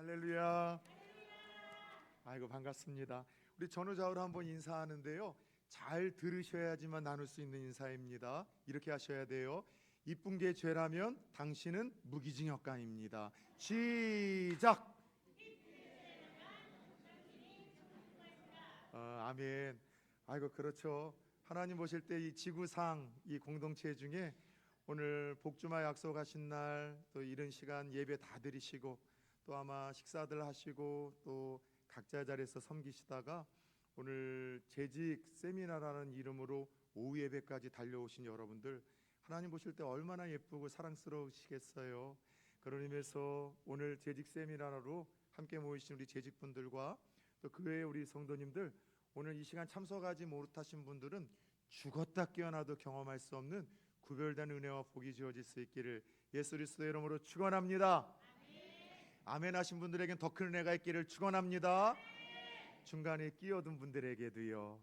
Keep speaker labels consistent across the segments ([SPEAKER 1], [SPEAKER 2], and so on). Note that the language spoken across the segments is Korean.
[SPEAKER 1] 할렐루야. 아이고 반갑습니다. 우리 전우좌우로 한번 인사하는데요, 잘 들으셔야지만 나눌 수 있는 인사입니다. 이렇게 하셔야 돼요. 이쁜 게 죄라면 당신은 무기징역가입니다. 시작. 아멘. 아이고 그렇죠. 하나님 보실 때 이 지구상 이 공동체 중에 오늘 복주마 약속하신 날 또 이른 시간 예배 다 드리시고 또 아마 식사들 하시고 또 각자 자리에서 섬기시다가 오늘 재직 세미나라는 이름으로 오후 예배까지 달려오신 여러분들, 하나님 보실 때 얼마나 예쁘고 사랑스러우시겠어요. 그런 의미에서 오늘 재직 세미나로 함께 모이신 우리 재직분들과 또 그 외에 우리 성도님들, 오늘 이 시간 참석하지 못하신 분들은 죽었다 깨어나도 경험할 수 없는 구별된 은혜와 복이 주어질 수 있기를 예수 그리스도의 이름으로 축원합니다. 아멘 하신 분들에겐 더 큰 은혜가 있기를 축원합니다. 중간에 끼어든 분들에게도요.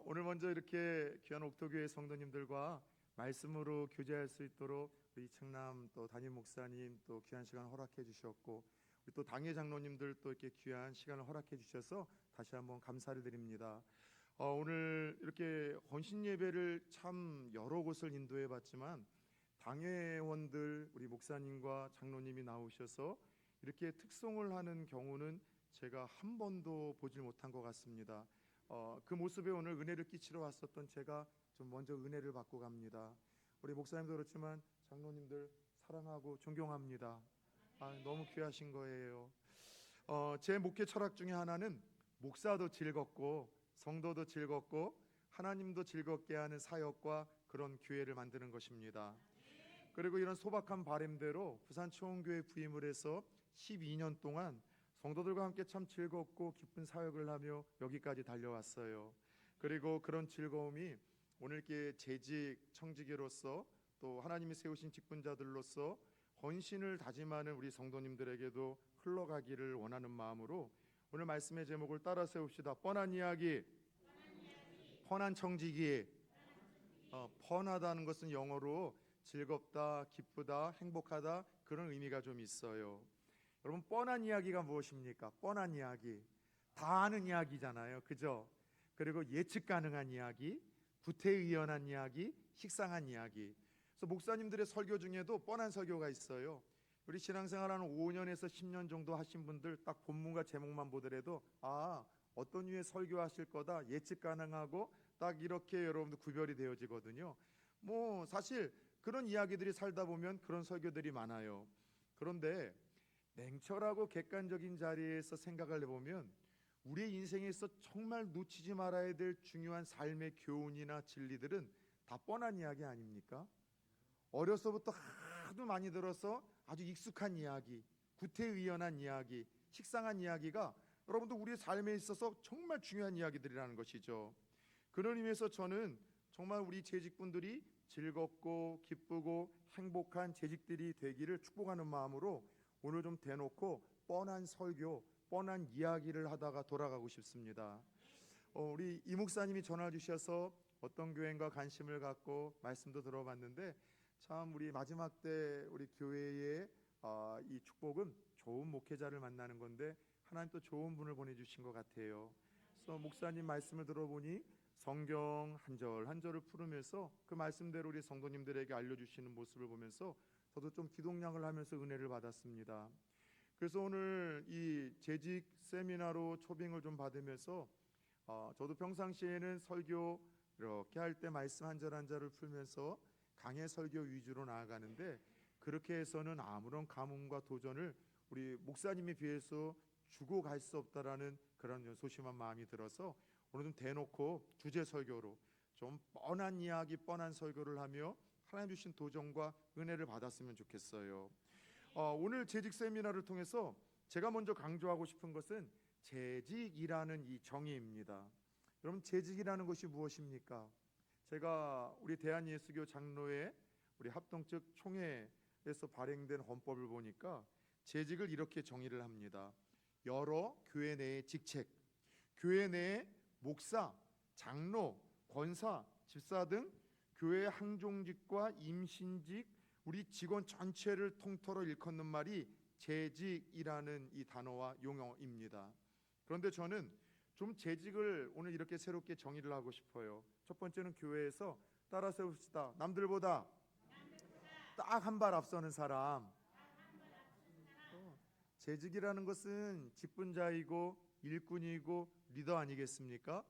[SPEAKER 1] 오늘 먼저 이렇게 귀한 옥토교회 성도님들과 말씀으로 교제할 수 있도록 우리 이청남 또 담임 목사님 또 귀한 시간 허락해 주셨고, 우리 또 당회 장로님들 또 이렇게 귀한 시간을 허락해 주셔서 다시 한번 감사를 드립니다. 오늘 이렇게 헌신 예배를 참 여러 곳을 인도해 봤지만 당회원들 우리 목사님과 장로님이 나오셔서 이렇게 특송을 하는 경우는 제가 한 번도 보질 못한 것 같습니다. 그 모습에 오늘 은혜를 끼치러 왔었던 제가 좀 먼저 은혜를 받고 갑니다. 우리 목사님도 그렇지만 장로님들 사랑하고 존경합니다. 너무 귀하신 거예요. 제 목회 철학 중에 하나는 목사도 즐겁고 성도도 즐겁고 하나님도 즐겁게 하는 사역과 그런 교회를 만드는 것입니다. 그리고 이런 소박한 바람대로 부산 초원교회 부임을 해서 12년 동안 성도들과 함께 참 즐겁고 기쁜 사역을 하며 여기까지 달려왔어요. 그리고 그런 즐거움이 오늘 이렇게 재직 청지기로서 또 하나님이 세우신 직분자들로서 헌신을 다짐하는 우리 성도님들에게도 흘러가기를 원하는 마음으로 오늘 말씀의 제목을 따라 세웁시다. 뻔한 이야기, 뻔한 청지기. 뻔하다는 것은 영어로 즐겁다, 기쁘다, 행복하다, 그런 의미가 좀 있어요. 여러분, 뻔한 이야기가 무엇입니까? 뻔한 이야기, 다 아는 이야기잖아요, 그죠? 그리고 예측 가능한 이야기, 구태의연한 이야기, 식상한 이야기. 그래서 목사님들의 설교 중에도 뻔한 설교가 있어요. 우리 신앙생활하는 5년에서 10년 정도 하신 분들 딱 본문과 제목만 보더라도 어떤 류의 설교하실 거다 예측 가능하고 딱 이렇게 여러분들 구별이 되어지거든요. 뭐 사실 그런 이야기들이 살다 보면 그런 설교들이 많아요. 그런데 냉철하고 객관적인 자리에서 생각을 해보면 우리의 인생에서 정말 놓치지 말아야 될 중요한 삶의 교훈이나 진리들은 다 뻔한 이야기 아닙니까? 어려서부터 하도 많이 들어서 아주 익숙한 이야기, 구태의연한 이야기, 식상한 이야기가 여러분도 우리의 삶에 있어서 정말 중요한 이야기들이라는 것이죠. 그런 의미에서 저는 정말 우리 재직분들이 즐겁고 기쁘고 행복한 재직들이 되기를 축복하는 마음으로 오늘 좀 대놓고 뻔한 설교, 뻔한 이야기를 하다가 돌아가고 싶습니다. 우리 이 목사님이 전화 주셔서 어떤 교회인가 관심을 갖고 말씀도 들어봤는데 참 우리 마지막 때 우리 교회의 이 축복은 좋은 목회자를 만나는 건데 하나님 또 좋은 분을 보내주신 것 같아요. 그래서 목사님 말씀을 들어보니 성경 한 절 한 절을 풀으면서 그 말씀대로 우리 성도님들에게 알려주시는 모습을 보면서 저도 좀 기독량을 하면서 은혜를 받았습니다. 그래서 오늘 이 재직 세미나로 초빙을 좀 받으면서 저도 평상시에는 설교 이렇게 할 때 말씀 한 절 한 절을 풀면서 강해 설교 위주로 나아가는데 그렇게 해서는 아무런 감흥과 도전을 우리 목사님에 비해서 주고 갈 수 없다라는 그런 소심한 마음이 들어서 오늘 좀 대놓고 주제 설교로 좀 뻔한 이야기, 뻔한 설교를 하며 하나님 주신 도전과 은혜를 받았으면 좋겠어요. 오늘 재직 세미나를 통해서 제가 먼저 강조하고 싶은 것은 재직이라는 이 정의입니다. 여러분, 재직이라는 것이 무엇입니까? 제가 우리 대한예수교 장로회 우리 합동측 총회에서 발행된 헌법을 보니까 재직을 이렇게 정의를 합니다. 여러 교회 내의 직책, 교회 내의 목사, 장로, 권사, 집사 등 교회 항종직과 임신직 우리 직원 전체를 통틀어 일컫는 말이 재직이라는 이 단어와 용어입니다. 그런데 저는 좀 재직을 오늘 이렇게 새롭게 정의를 하고 싶어요. 첫 번째는 교회에서 따라 세웁시다. 남들보다 딱 한 발 앞서는 사람. 재직이라는 것은 직분자이고 일꾼이고 리더 아니겠습니까?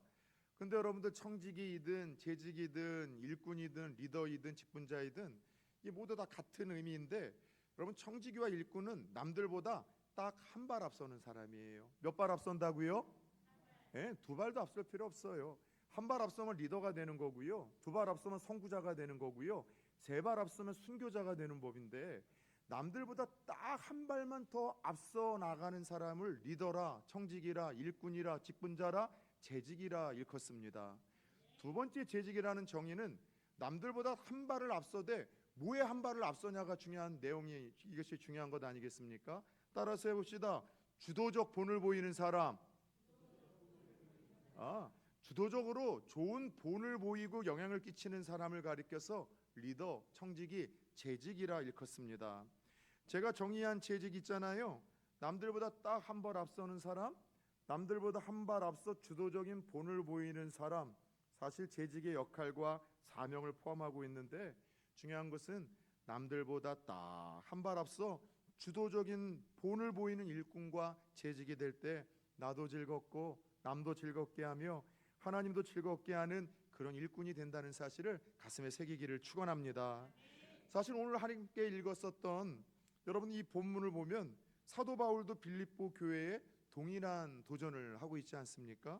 [SPEAKER 1] 근데 여러분들 청직이든 재직이든 일꾼이든 리더이든 직분자이든 이 모두 다 같은 의미인데, 여러분 청직이와 일꾼은 남들보다 딱 한 발 앞서는 사람이에요. 몇 발 앞선다고요? 네, 두 발도 앞설 필요 없어요. 한 발 앞서면 리더가 되는 거고요. 두 발 앞서면 선구자가 되는 거고요. 세 발 앞서면 순교자가 되는 법인데, 남들보다 딱 한 발만 더 앞서 나가는 사람을 리더라, 청직이라, 일꾼이라, 직분자라, 재직이라 일컫습니다. 두 번째 재직이라는 정의는 남들보다 한 발을 앞서되 뭐에 한 발을 앞서냐가 중요한 내용이, 이것이 중요한 것 아니겠습니까? 따라서 해봅시다. 주도적 본을 보이는 사람. 주도적으로 좋은 본을 보이고 영향을 끼치는 사람을 가리켜서 리더, 청직이, 재직이라 일컫습니다. 제가 정의한 재직 있잖아요. 남들보다 딱 한 발 앞서는 사람, 남들보다 한 발 앞서 주도적인 본을 보이는 사람, 사실 재직의 역할과 사명을 포함하고 있는데, 중요한 것은 남들보다 딱 한 발 앞서 주도적인 본을 보이는 일꾼과 재직이 될 때 나도 즐겁고 남도 즐겁게 하며 하나님도 즐겁게 하는 그런 일꾼이 된다는 사실을 가슴에 새기기를 축원합니다. 사실 오늘 함께 읽었었던 여러분 이 본문을 보면 사도 바울도 빌립보 교회에 동일한 도전을 하고 있지 않습니까?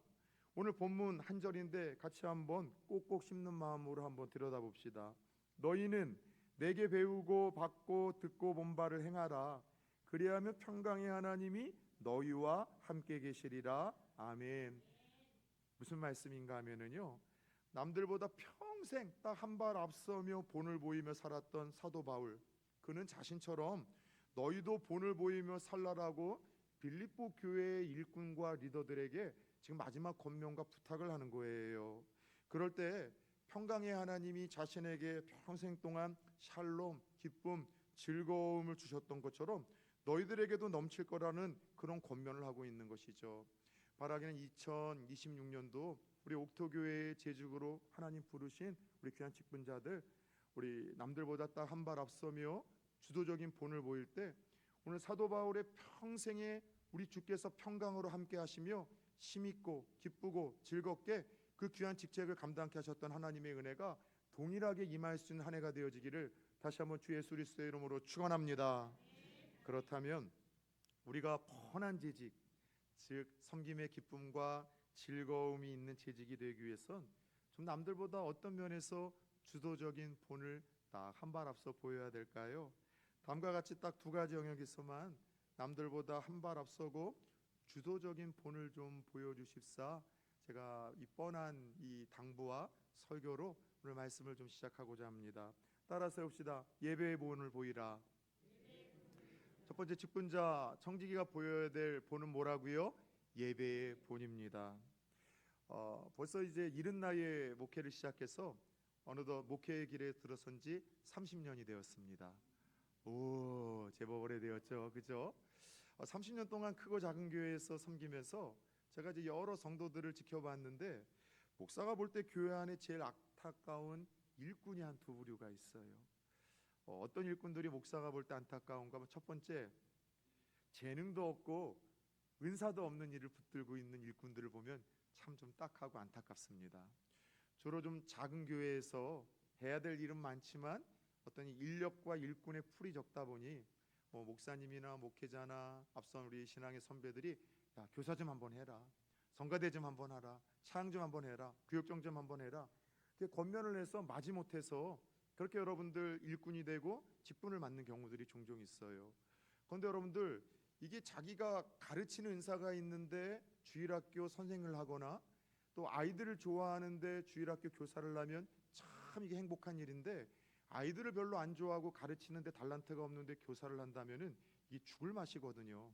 [SPEAKER 1] 오늘 본문 한 절인데 같이 한번 꼭꼭 씹는 마음으로 한번 들여다봅시다. 너희는 내게 배우고 받고 듣고 본 바를 행하라. 그리하면 평강의 하나님이 너희와 함께 계시리라. 아멘. 무슨 말씀인가 하면은요, 남들보다 평생 딱 한 발 앞서며 본을 보이며 살았던 사도 바울, 그는 자신처럼 너희도 본을 보이며 살라라고 빌립보 교회의 일꾼과 리더들에게 지금 마지막 권면과 부탁을 하는 거예요. 그럴 때 평강의 하나님이 자신에게 평생 동안 샬롬, 기쁨, 즐거움을 주셨던 것처럼 너희들에게도 넘칠 거라는 그런 권면을 하고 있는 것이죠. 바라기는 2026년도 우리 옥토교회의 재직으로 하나님 부르신 우리 귀한 직분자들, 우리 남들보다 딱 한 발 앞서며 주도적인 본을 보일 때 오늘 사도 바울의 평생에 우리 주께서 평강으로 함께 하시며 힘있고 기쁘고 즐겁게 그 귀한 직책을 감당케 하셨던 하나님의 은혜가 동일하게 임할 수 있는 한 해가 되어지기를 다시 한번 주 예수 그리스도의 이름으로 축원합니다. 그렇다면 우리가 뻔한 재직, 즉 섬김의 기쁨과 즐거움이 있는 재직이 되기 위해선 좀 남들보다 어떤 면에서 주도적인 본을 딱 한 발 앞서 보여야 될까요? 다음과 같이 딱 두 가지 영역에서만 남들보다 한 발 앞서고 주도적인 본을 좀 보여주십사. 제가 이 뻔한 이 당부와 설교로 오늘 말씀을 좀 시작하고자 합니다. 따라서 해봅시다. 예배의 본을 보이라. 첫 번째 직분자 청지기가 보여야 될 본은 뭐라고요? 예배의 본입니다. 벌써 이제 이른 나이에 목회를 시작해서 어느덧 목회의 길에 들어선 지 30년이 되었습니다. 오, 제법 오래되었죠, 그죠? 30년 동안 크고 작은 교회에서 섬기면서 제가 이제 여러 성도들을 지켜봤는데, 목사가 볼 때 교회 안에 제일 안타까운 일꾼이 한 두 부류가 있어요. 어떤 일꾼들이 목사가 볼 때 안타까운가 하면, 첫 번째, 재능도 없고 은사도 없는 일을 붙들고 있는 일꾼들을 보면 참 좀 딱하고 안타깝습니다. 주로 좀 작은 교회에서 해야 될 일은 많지만 어떤 인력과 일꾼의 풀이 적다 보니 목사님이나 목회자나 앞선 우리 신앙의 선배들이 야, 교사 좀 한번 해라, 성가대 좀 한번 하라, 차양 좀 한번 해라, 교육정 좀 한번 해라, 이렇게 권면을 해서 마지못해서 그렇게 여러분들 일꾼이 되고 직분을 맡는 경우들이 종종 있어요. 그런데 여러분들, 이게 자기가 가르치는 은사가 있는데 주일학교 선생을 하거나 또 아이들을 좋아하는데 주일학교 교사를 하면 참 이게 행복한 일인데, 아이들을 별로 안 좋아하고 가르치는데 달란트가 없는데 교사를 한다면은 이게 죽을 맛이거든요.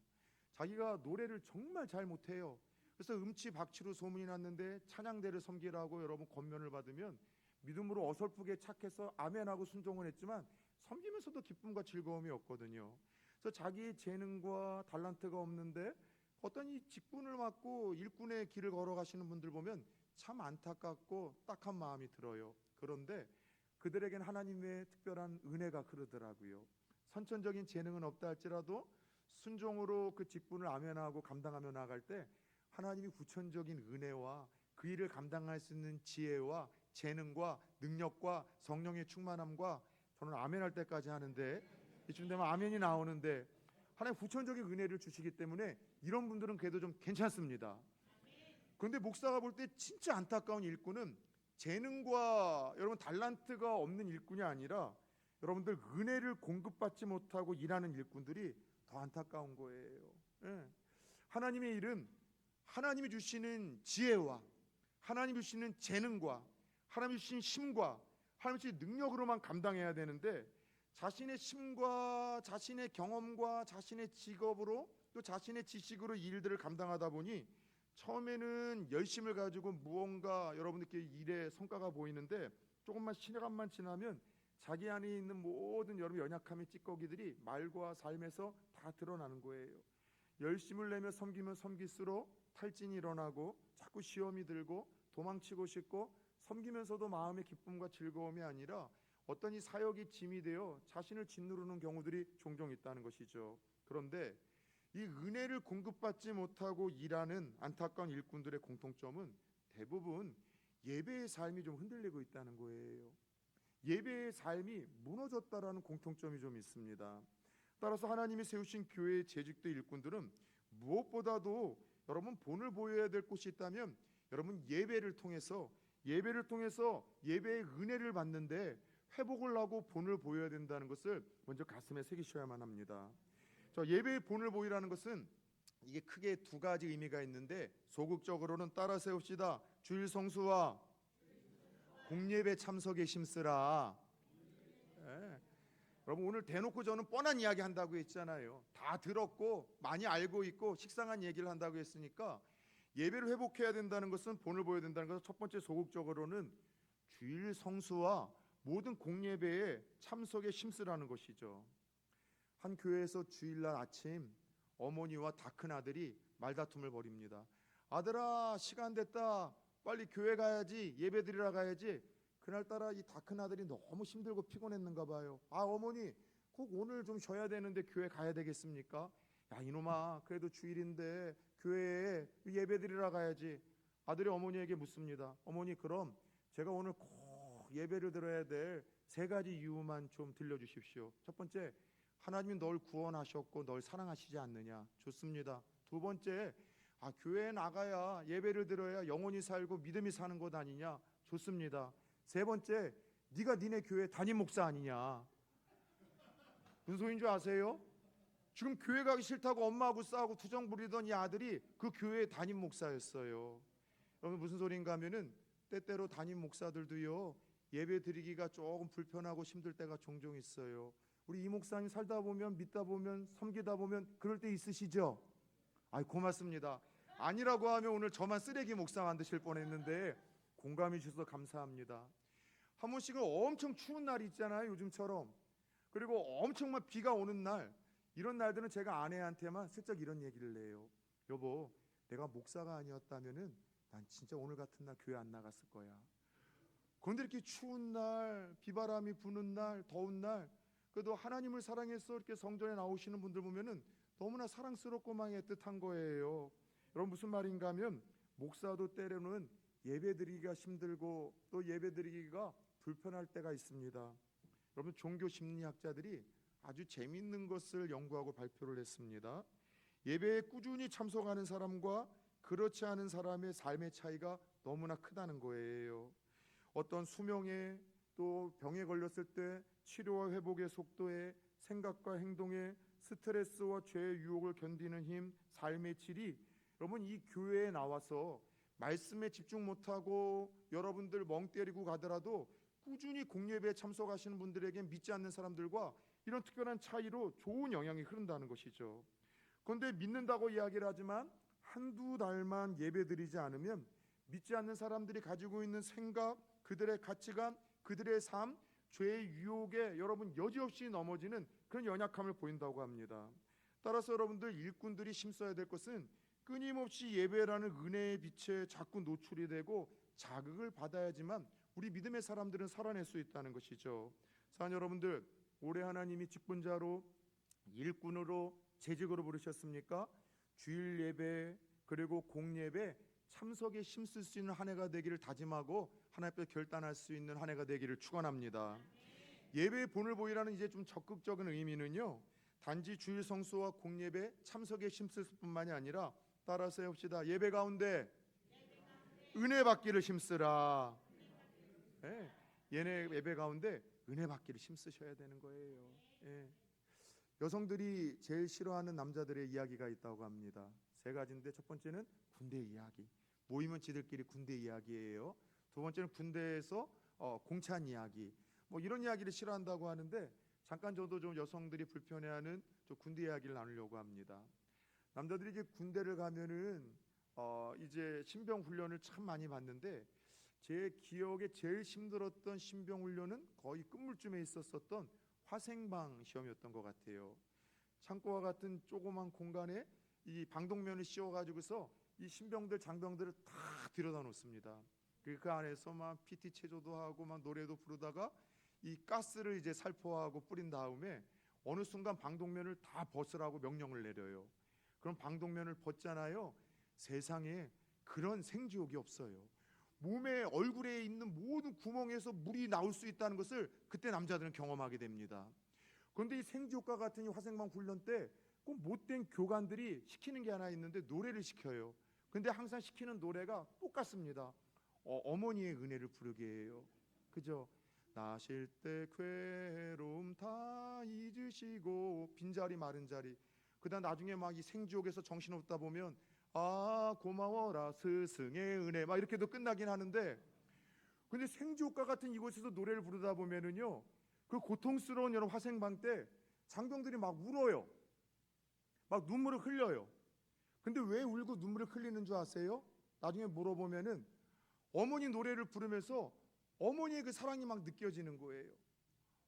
[SPEAKER 1] 자기가 노래를 정말 잘 못해요. 그래서 음치박치로 소문이 났는데 찬양대를 섬기라고 여러분 권면을 받으면 믿음으로 어설프게 착해서 아멘하고 순종을 했지만 섬기면서도 기쁨과 즐거움이 없거든요. 그래서 저 자기의 재능과 달란트가 없는데 어떤 이 직분을 맡고 일꾼의 길을 걸어가시는 분들 보면 참 안타깝고 딱한 마음이 들어요. 그런데 그들에겐 하나님의 특별한 은혜가 흐르더라고요. 선천적인 재능은 없다 할지라도 순종으로 그 직분을 아멘하고 감당하며 나아갈 때 하나님이 후천적인 은혜와 그 일을 감당할 수 있는 지혜와 재능과 능력과 성령의 충만함과, 저는 아멘할 때까지 하는데 이쯤 되면 아멘이 나오는데 하나님 후천적인 은혜를 주시기 때문에 이런 분들은 그래도 좀 괜찮습니다. 그런데 목사가 볼 때 진짜 안타까운 일꾼은 재능과 여러분 달란트가 없는 일꾼이 아니라 여러분들 은혜를 공급받지 못하고 일하는 일꾼들이 더 안타까운 거예요. 예. 하나님의 일은 하나님이 주시는 지혜와 하나님이 주시는 재능과 하나님이 주신 힘과 하나님이 주신 능력으로만 감당해야 되는데, 자신의 힘과 자신의 경험과 자신의 직업으로 또 자신의 지식으로 이 일들을 감당하다 보니 처음에는 열심을 가지고 무언가 여러분들께 일의 성과가 보이는데 조금만 시간만 지나면 자기 안에 있는 모든 여러분 연약함의 찌꺼기들이 말과 삶에서 다 드러나는 거예요. 열심을 내며 섬기면 섬길수록 탈진이 일어나고 자꾸 시험이 들고 도망치고 싶고, 섬기면서도 마음의 기쁨과 즐거움이 아니라 어떤 이 사역이 짐이 되어 자신을 짓누르는 경우들이 종종 있다는 것이죠. 그런데 이 은혜를 공급받지 못하고 일하는 안타까운 일꾼들의 공통점은 대부분 예배의 삶이 좀 흔들리고 있다는 거예요. 예배의 삶이 무너졌다라는 공통점이 좀 있습니다. 따라서 하나님이 세우신 교회의 재직도 일꾼들은 무엇보다도 여러분 본을 보여야 될 곳이 있다면 여러분 예배를 통해서 예배의 은혜를 받는데 회복을 하고 본을 보여야 된다는 것을 먼저 가슴에 새기셔야만 합니다. 예배의 본을 보이라는 것은 이게 크게 두 가지 의미가 있는데, 소극적으로는 따라 세웁시다. 주일 성수와 공예배 참석에 힘쓰라. 예. 여러분 오늘 대놓고 저는 뻔한 이야기 한다고 했잖아요. 다 들었고 많이 알고 있고 식상한 얘기를 한다고 했으니까, 예배를 회복해야 된다는 것은 본을 보여야 된다는 것은 첫 번째 소극적으로는 주일 성수와 모든 공예배에 참석에 힘쓰라는 것이죠. 한 교회에서 주일날 아침 어머니와 다 큰 아들이 말다툼을 벌입니다. 아들아 시간 됐다, 빨리 교회 가야지, 예배 드리러 가야지. 그날따라 이 다 큰 아들이 너무 힘들고 피곤했는가 봐요. 아 어머니 꼭 오늘 좀 쉬어야 되는데 교회 가야 되겠습니까? 야 이놈아 그래도 주일인데 교회에 예배 드리러 가야지. 아들이 어머니에게 묻습니다. 어머니 그럼 제가 오늘 꼭 예배를 드려야 될 세 가지 이유만 좀 들려주십시오. 첫 번째, 하나님이 널 구원하셨고 널 사랑하시지 않느냐? 좋습니다. 두 번째, 교회에 나가야 예배를 드려야 영혼이 살고 믿음이 사는 것 아니냐? 좋습니다. 세 번째, 네가 니네 교회 담임 목사 아니냐? 무슨 소리인 줄 아세요? 지금 교회 가기 싫다고 엄마하고 싸우고 투정 부리던 이 아들이 그 교회의 담임 목사였어요. 여러분 무슨 소리인가 하면은 때때로 담임 목사들도요 예배 드리기가 조금 불편하고 힘들 때가 종종 있어요. 우리 이 목사님 살다 보면 믿다 보면 섬기다 보면 그럴 때 있으시죠? 고맙습니다. 아니라고 하면 오늘 저만 쓰레기 목사 만드실 뻔했는데 공감해 주셔서 감사합니다. 한 번씩은 엄청 추운 날이 있잖아요, 요즘처럼. 그리고 엄청 막 비가 오는 날, 이런 날들은 제가 아내한테만 슬쩍 이런 얘기를 해요. 여보, 내가 목사가 아니었다면은 난 진짜 오늘 같은 날 교회 안 나갔을 거야. 그런데 이렇게 추운 날, 비바람이 부는 날, 더운 날, 그래도 하나님을 사랑해서 이렇게 성전에 나오시는 분들 보면은 너무나 사랑스럽고 막 애틋한 거예요. 여러분 무슨 말인가 하면 목사도 때로는 예배드리기가 힘들고 또 예배드리기가 불편할 때가 있습니다. 여러분 종교 심리학자들이 아주 재미있는 것을 연구하고 발표를 했습니다. 예배에 꾸준히 참석하는 사람과 그렇지 않은 사람의 삶의 차이가 너무나 크다는 거예요. 어떤 수명에 또 병에 걸렸을 때 치료와 회복의 속도에 생각과 행동에 스트레스와 죄의 유혹을 견디는 힘, 삶의 질이 여러분 이 교회에 나와서 말씀에 집중 못하고 여러분들 멍 때리고 가더라도 꾸준히 공예배에 참석하시는 분들에게 믿지 않는 사람들과 이런 특별한 차이로 좋은 영향이 흐른다는 것이죠. 그런데 믿는다고 이야기를 하지만 한두 달만 예배드리지 않으면 믿지 않는 사람들이 가지고 있는 생각, 그들의 가치관, 그들의 삶, 죄의 유혹에 여러분 여지없이 넘어지는 그런 연약함을 보인다고 합니다. 따라서 여러분들 일꾼들이 힘써야 될 것은 끊임없이 예배라는 은혜의 빛에 자꾸 노출이 되고 자극을 받아야지만 우리 믿음의 사람들은 살아낼 수 있다는 것이죠. 사랑 여러분들, 올해 하나님이 직분자로 일꾼으로 재직으로 부르셨습니까? 주일 예배 그리고 공예배 참석에 힘쓸 수 있는 한 해가 되기를 다짐하고 하나님 앞에 결단할 수 있는 한 해가 되기를 축원합니다. 예배의 본을 보이라는 이제 좀 적극적인 의미는요, 단지 주일 성수와 공예배 참석에 힘쓸 뿐만이 아니라 따라서 해봅시다. 예배 가운데 은혜 받기를 힘쓰라. 예, 얘네 예배 가운데 은혜 받기를 힘쓰셔야 되는 거예요. 예. 여성들이 제일 싫어하는 남자들의 이야기가 있다고 합니다. 세 가지인데 첫 번째는 군대 이야기. 모이면 지들끼리 군대 이야기예요. 두 번째는 군대에서 공찬 이야기. 뭐 이런 이야기를 싫어한다고 하는데 잠깐 저도 좀 여성들이 불편해하는 좀 군대 이야기를 나누려고 합니다. 남자들이 이제 군대를 가면은 이제 신병 훈련을 참 많이 받는데 제 기억에 제일 힘들었던 신병 훈련은 거의 끝물쯤에 있었던 화생방 시험이었던 것 같아요. 창고와 같은 조그만 공간에 이 방독면을 씌워가지고서 이 신병들 장병들을 다 들여다 놓습니다. 그 안에서 막 PT 체조도 하고 막 노래도 부르다가 이 가스를 이제 살포하고 뿌린 다음에 어느 순간 방독면을 다 벗으라고 명령을 내려요. 그럼 방독면을 벗잖아요. 세상에 그런 생지옥이 없어요. 몸에 얼굴에 있는 모든 구멍에서 물이 나올 수 있다는 것을 그때 남자들은 경험하게 됩니다. 그런데 이 생지옥과 같은 이 화생방 훈련 때 꼭 못된 교관들이 시키는 게 하나 있는데 노래를 시켜요. 근데 항상 시키는 노래가 똑같습니다. 어머니의 은혜를 부르게 해요. 그죠? 나실 때 괴로움 다 잊으시고 빈자리 마른 자리. 그다음 나중에 막 이 생지옥에서 정신없다 보면 아 고마워라 스승의 은혜 막 이렇게도 끝나긴 하는데, 근데 생지옥과 같은 이곳에서 노래를 부르다 보면은요, 그 고통스러운 여러 화생방 때 장병들이 막 울어요. 막 눈물을 흘려요. 근데 왜 울고 눈물을 흘리는 줄 아세요? 나중에 물어보면은 어머니 노래를 부르면서 어머니의 그 사랑이 막 느껴지는 거예요.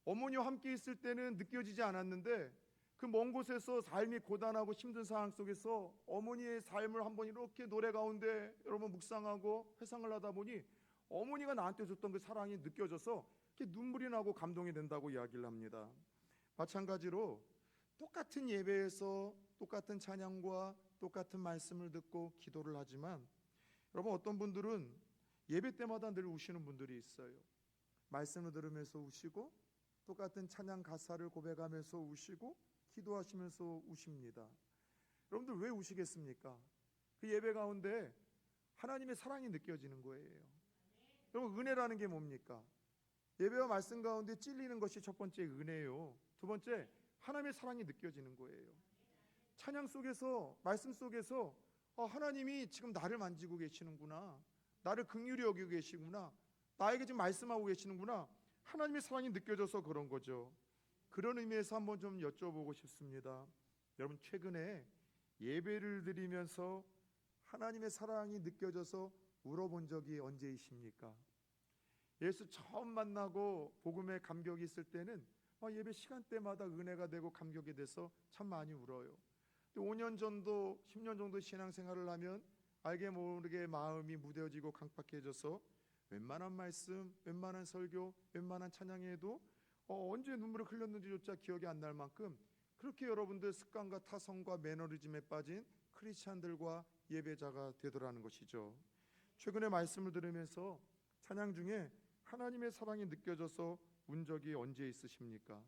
[SPEAKER 1] 어머니와 함께 있을 때는 느껴지지 않았는데 그 먼 곳에서 삶이 고단하고 힘든 상황 속에서 어머니의 삶을 한번 이렇게 노래 가운데 여러분 묵상하고 회상을 하다 보니 어머니가 나한테 줬던 그 사랑이 느껴져서 이렇게 눈물이 나고 감동이 된다고 이야기를 합니다. 마찬가지로 똑같은 예배에서 똑같은 찬양과 똑같은 말씀을 듣고 기도를 하지만 여러분 어떤 분들은 예배 때마다 늘 우시는 분들이 있어요. 말씀을 들으면서 우시고 똑같은 찬양 가사를 고백하면서 우시고 기도하시면서 우십니다. 여러분들 왜 우시겠습니까? 그 예배 가운데 하나님의 사랑이 느껴지는 거예요. 여러분 은혜라는 게 뭡니까? 예배와 말씀 가운데 찔리는 것이 첫 번째 은혜요. 두 번째 하나님의 사랑이 느껴지는 거예요. 찬양 속에서 말씀 속에서 하나님이 지금 나를 만지고 계시는구나, 나를 긍휼히 여기고 계시구나, 나에게 지금 말씀하고 계시는구나, 하나님의 사랑이 느껴져서 그런 거죠. 그런 의미에서 한번 좀 여쭤보고 싶습니다. 여러분 최근에 예배를 드리면서 하나님의 사랑이 느껴져서 울어본 적이 언제이십니까? 예수 처음 만나고 복음에 감격이 있을 때는 예배 시간대마다 은혜가 되고 감격이 돼서 참 많이 울어요. 5년 정도 10년 정도 신앙생활을 하면 알게 모르게 마음이 무뎌지고 강팍해져서 웬만한 말씀, 웬만한 설교, 웬만한 찬양에도 언제 눈물을 흘렸는지조차 기억이 안 날 만큼 그렇게 여러분들 습관과 타성과 매너리즘에 빠진 크리스찬들과 예배자가 되더라는 것이죠. 최근에 말씀을 들으면서 찬양 중에 하나님의 사랑이 느껴져서 운 적이 언제 있으십니까?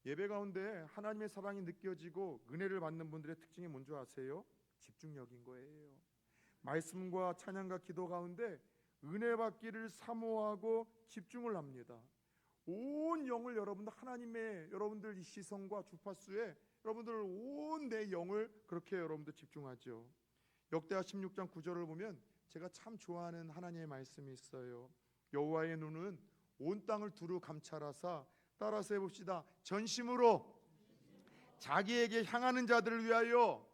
[SPEAKER 1] 예배 가운데 하나님의 사랑이 느껴지고 은혜를 받는 분들의 특징이 뭔지 아세요? 집중력인 거예요. 말씀과 찬양과 기도 가운데 은혜 받기를 사모하고 집중을 합니다. 온 영을 여러분들 하나님의 여러분들 이 시선과 주파수에 여러분들 온 내 영을 그렇게 여러분들 집중하죠. 역대하 16장 9절을 보면 제가 참 좋아하는 하나님의 말씀이 있어요. 여호와의 눈은 온 땅을 두루 감찰하사, 따라서 해봅시다. 전심으로 자기에게 향하는 자들을 위하여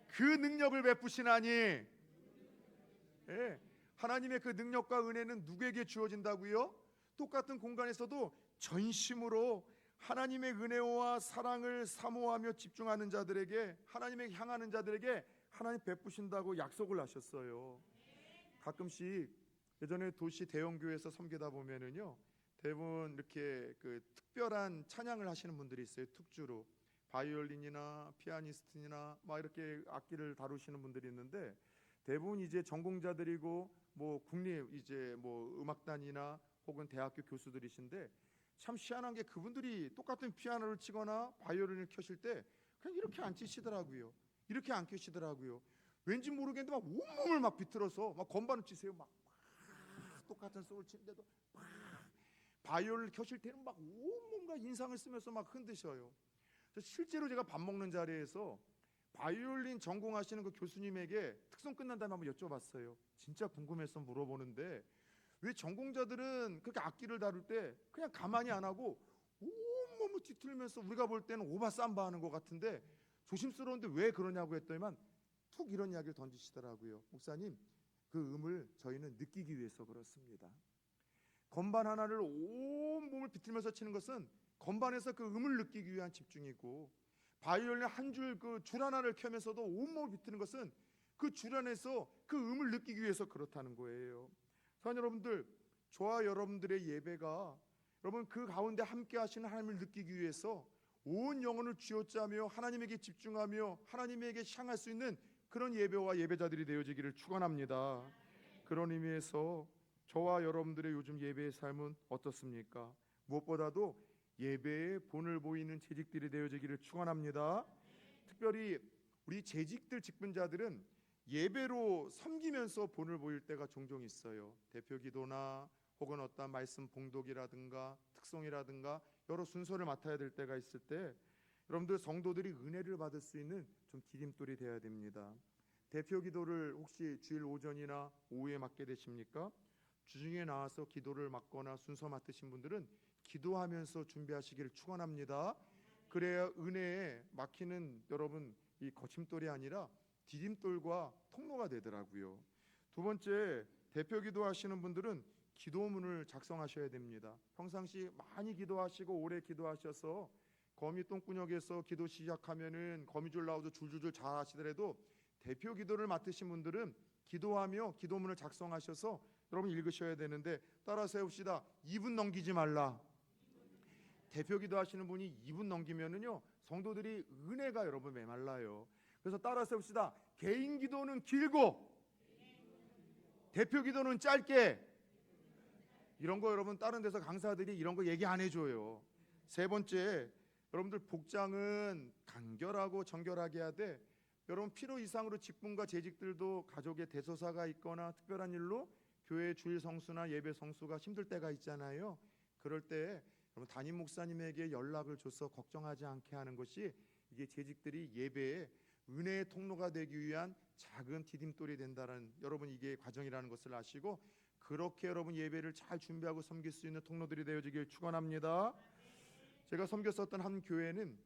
[SPEAKER 1] 그 능력을 베푸시나니. 예, 하나님의 그 능력과 은혜는 누구에게 주어진다고요? 똑같은 공간에서도 전심으로 하나님의 은혜와 사랑을 사모하며 집중하는 자들에게, 하나님에게 향하는 자들에게 하나님 베푸신다고 약속을 하셨어요. 가끔씩 예전에 도시 대형교회에서 섬기다 보면은요, 대부분 이렇게 그 특별한 찬양을 하시는 분들이 있어요. 특주로 바이올린이나 피아니스트나 막 이렇게 악기를 다루시는 분들이 있는데, 대부분 이제 전공자들이고 뭐 국립 이제 뭐 음악단이나 혹은 대학교 교수들이신데, 참 희한한 게 그분들이 똑같은 피아노를 치거나 바이올린을 켜실 때 그냥 이렇게 안 치시더라고요. 이렇게 안 켜시더라고요. 왠지 모르겠는데 막 온몸을 막 비틀어서 막 건반을 치세요. 막 똑같은 소리를 치는데도 막 바이올린을 켜실 때는 막 온몸과 인상을 쓰면서 막 흔드셔요. 실제로 제가 밥 먹는 자리에서 바이올린 전공하시는 그 교수님에게 특송 끝난 다음에 한번 여쭤봤어요. 진짜 궁금해서 물어보는데, 왜 전공자들은 그렇게 악기를 다룰 때 그냥 가만히 안 하고 온몸을 뒤틀면서 우리가 볼 때는 오바삼바 하는 것 같은데 조심스러운데 왜 그러냐고 했더니만 툭 이런 이야기를 던지시더라고요. 목사님, 그 음을 저희는 느끼기 위해서 그렇습니다. 건반 하나를 온몸을 비틀면서 치는 것은 건반에서 그 음을 느끼기 위한 집중이고, 바이올린 한 줄 그 줄 하나를 켜면서도 온몸을 비트는 것은 그 줄 안에서 그 음을 느끼기 위해서 그렇다는 거예요. 사랑하는 여러분들, 저와 여러분들의 예배가 여러분 그 가운데 함께 하시는 하나님을 느끼기 위해서 온 영혼을 쥐어짜며 하나님에게 집중하며 하나님에게 향할 수 있는 그런 예배와 예배자들이 되어지기를 축원합니다. 그런 의미에서 저와 여러분들의 요즘 예배의 삶은 어떻습니까? 무엇보다도 예배에 본을 보이는 재직들이 되어지기를 축원합니다. 특별히 우리 재직들 직분자들은 예배로 섬기면서 본을 보일 때가 종종 있어요. 대표 기도나 혹은 어떤 말씀 봉독이라든가 특송이라든가 여러 순서를 맡아야 될 때가 있을 때 여러분들 성도들이 은혜를 받을 수 있는 좀 디딤돌이 되어야 됩니다. 대표 기도를 혹시 주일 오전이나 오후에 맡게 되십니까? 주중에 나와서 기도를 맡거나 순서 맡으신 분들은 기도하면서 준비하시기를 축원합니다. 그래야 은혜에 막히는 여러분 이 거침돌이 아니라 디딤돌과 통로가 되더라고요. 두 번째, 대표 기도하시는 분들은 기도문을 작성하셔야 됩니다. 평상시 많이 기도하시고 오래 기도하셔서 거미 똥구녕에서 기도 시작하면은 거미줄 나오도 줄줄줄 잘 하시더라도 대표 기도를 맡으신 분들은 기도하며 기도문을 작성하셔서 여러분 읽으셔야 되는데, 따라 세웁시다. 2분 넘기지 말라. 대표 기도하시는 분이 2분 넘기면은요 성도들이 은혜가 여러분 메말라요. 그래서 따라 세웁시다. 개인 기도는 길고 대표 기도는 짧게. 이런 거 여러분 다른 데서 강사들이 이런 거 얘기 안 해줘요. 세 번째, 여러분들 복장은 간결하고 정결하게 해야 돼. 여러분 필요 이상으로 직분과 재직들도 가족의 대소사가 있거나 특별한 일로 교회 주일 성수나 예배 성수가 힘들 때가 있잖아요. 그럴 때 여러분 담임 목사님에게 연락을 줘서 걱정하지 않게 하는 것이 이게 재직들이 예배에 은혜의 통로가 되기 위한 작은 디딤돌이 된다는 여러분 이게 과정이라는 것을 아시고 그렇게 여러분 예배를 잘 준비하고 섬길 수 있는 통로들이 되어지길 축원합니다. 제가 섬겼었던 한 교회는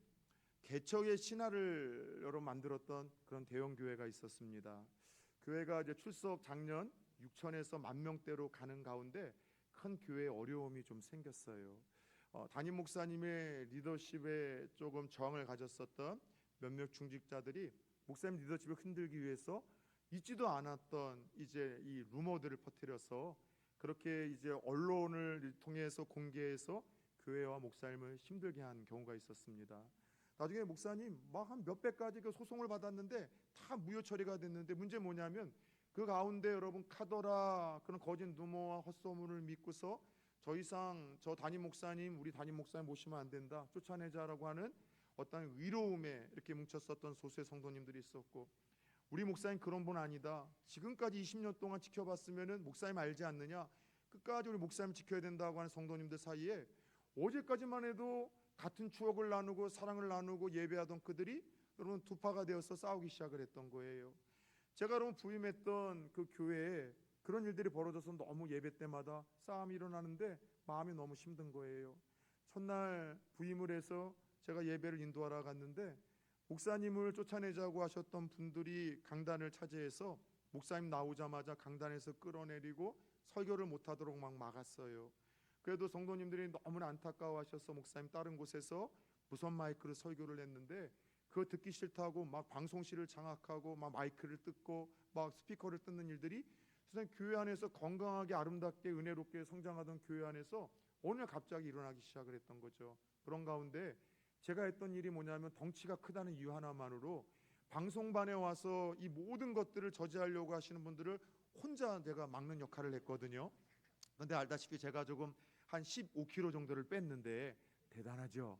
[SPEAKER 1] 개척의 신화를 여러 만들었던 그런 대형 교회가 있었습니다. 교회가 이제 출석 작년 6천에서 10,000명대로 가는 가운데 큰 교회에 어려움이 좀 생겼어요. 담임 목사님의 리더십에 조금 저항을 가졌었던 몇몇 중직자들이 목사님 리더십을 흔들기 위해서 있지도 않았던 이제 이 루머들을 퍼뜨려서 그렇게 이제 언론을 통해서 공개해서 교회와 목사님을 힘들게 한 경우가 있었습니다. 나중에 목사님 막 한 몇백 가지 그 소송을 받았는데 다 무효 처리가 됐는데, 문제 뭐냐면 그 가운데 여러분 카더라 그런 거짓 루머와 헛소문을 믿고서 더 이상 저 담임 목사님 우리 담임 목사님 모시면 안 된다, 쫓아내자라고 하는 어떤 위로움에 이렇게 뭉쳤었던 소수의 성도님들이 있었고, 우리 목사님 그런 분 아니다, 지금까지 20년 동안 지켜봤으면은 목사님 알지 않느냐, 끝까지 우리 목사님 지켜야 된다고 하는 성도님들 사이에 어제까지만 해도 같은 추억을 나누고 사랑을 나누고 예배하던 그들이 여러분 두 파가 되어서 싸우기 시작을 했던 거예요. 제가 여러분 부임했던 그 교회에 그런 일들이 벌어져서 너무 예배 때마다 싸움이 일어나는데 마음이 너무 힘든 거예요. 첫날 부임을 해서 제가 예배를 인도하러 갔는데 목사님을 쫓아내자고 하셨던 분들이 강단을 차지해서 목사님 나오자마자 강단에서 끌어내리고 설교를 못하도록 막 막았어요. 그래도 성도님들이 너무나 안타까워하셔서 목사님 다른 곳에서 무선 마이크로 설교를 했는데 그거 듣기 싫다고 막 방송실을 장악하고 막 마이크를 뜯고 막 스피커를 뜯는 일들이 세상 교회 안에서 건강하게 아름답게 은혜롭게 성장하던 교회 안에서 오늘 갑자기 일어나기 시작을 했던 거죠. 그런 가운데 제가 했던 일이 뭐냐면 덩치가 크다는 이유 하나만으로 방송반에 와서 이 모든 것들을 저지하려고 하시는 분들을 혼자 제가 막는 역할을 했거든요. 그런데 알다시피 제가 조금 한 15kg 정도를 뺐는데 대단하죠.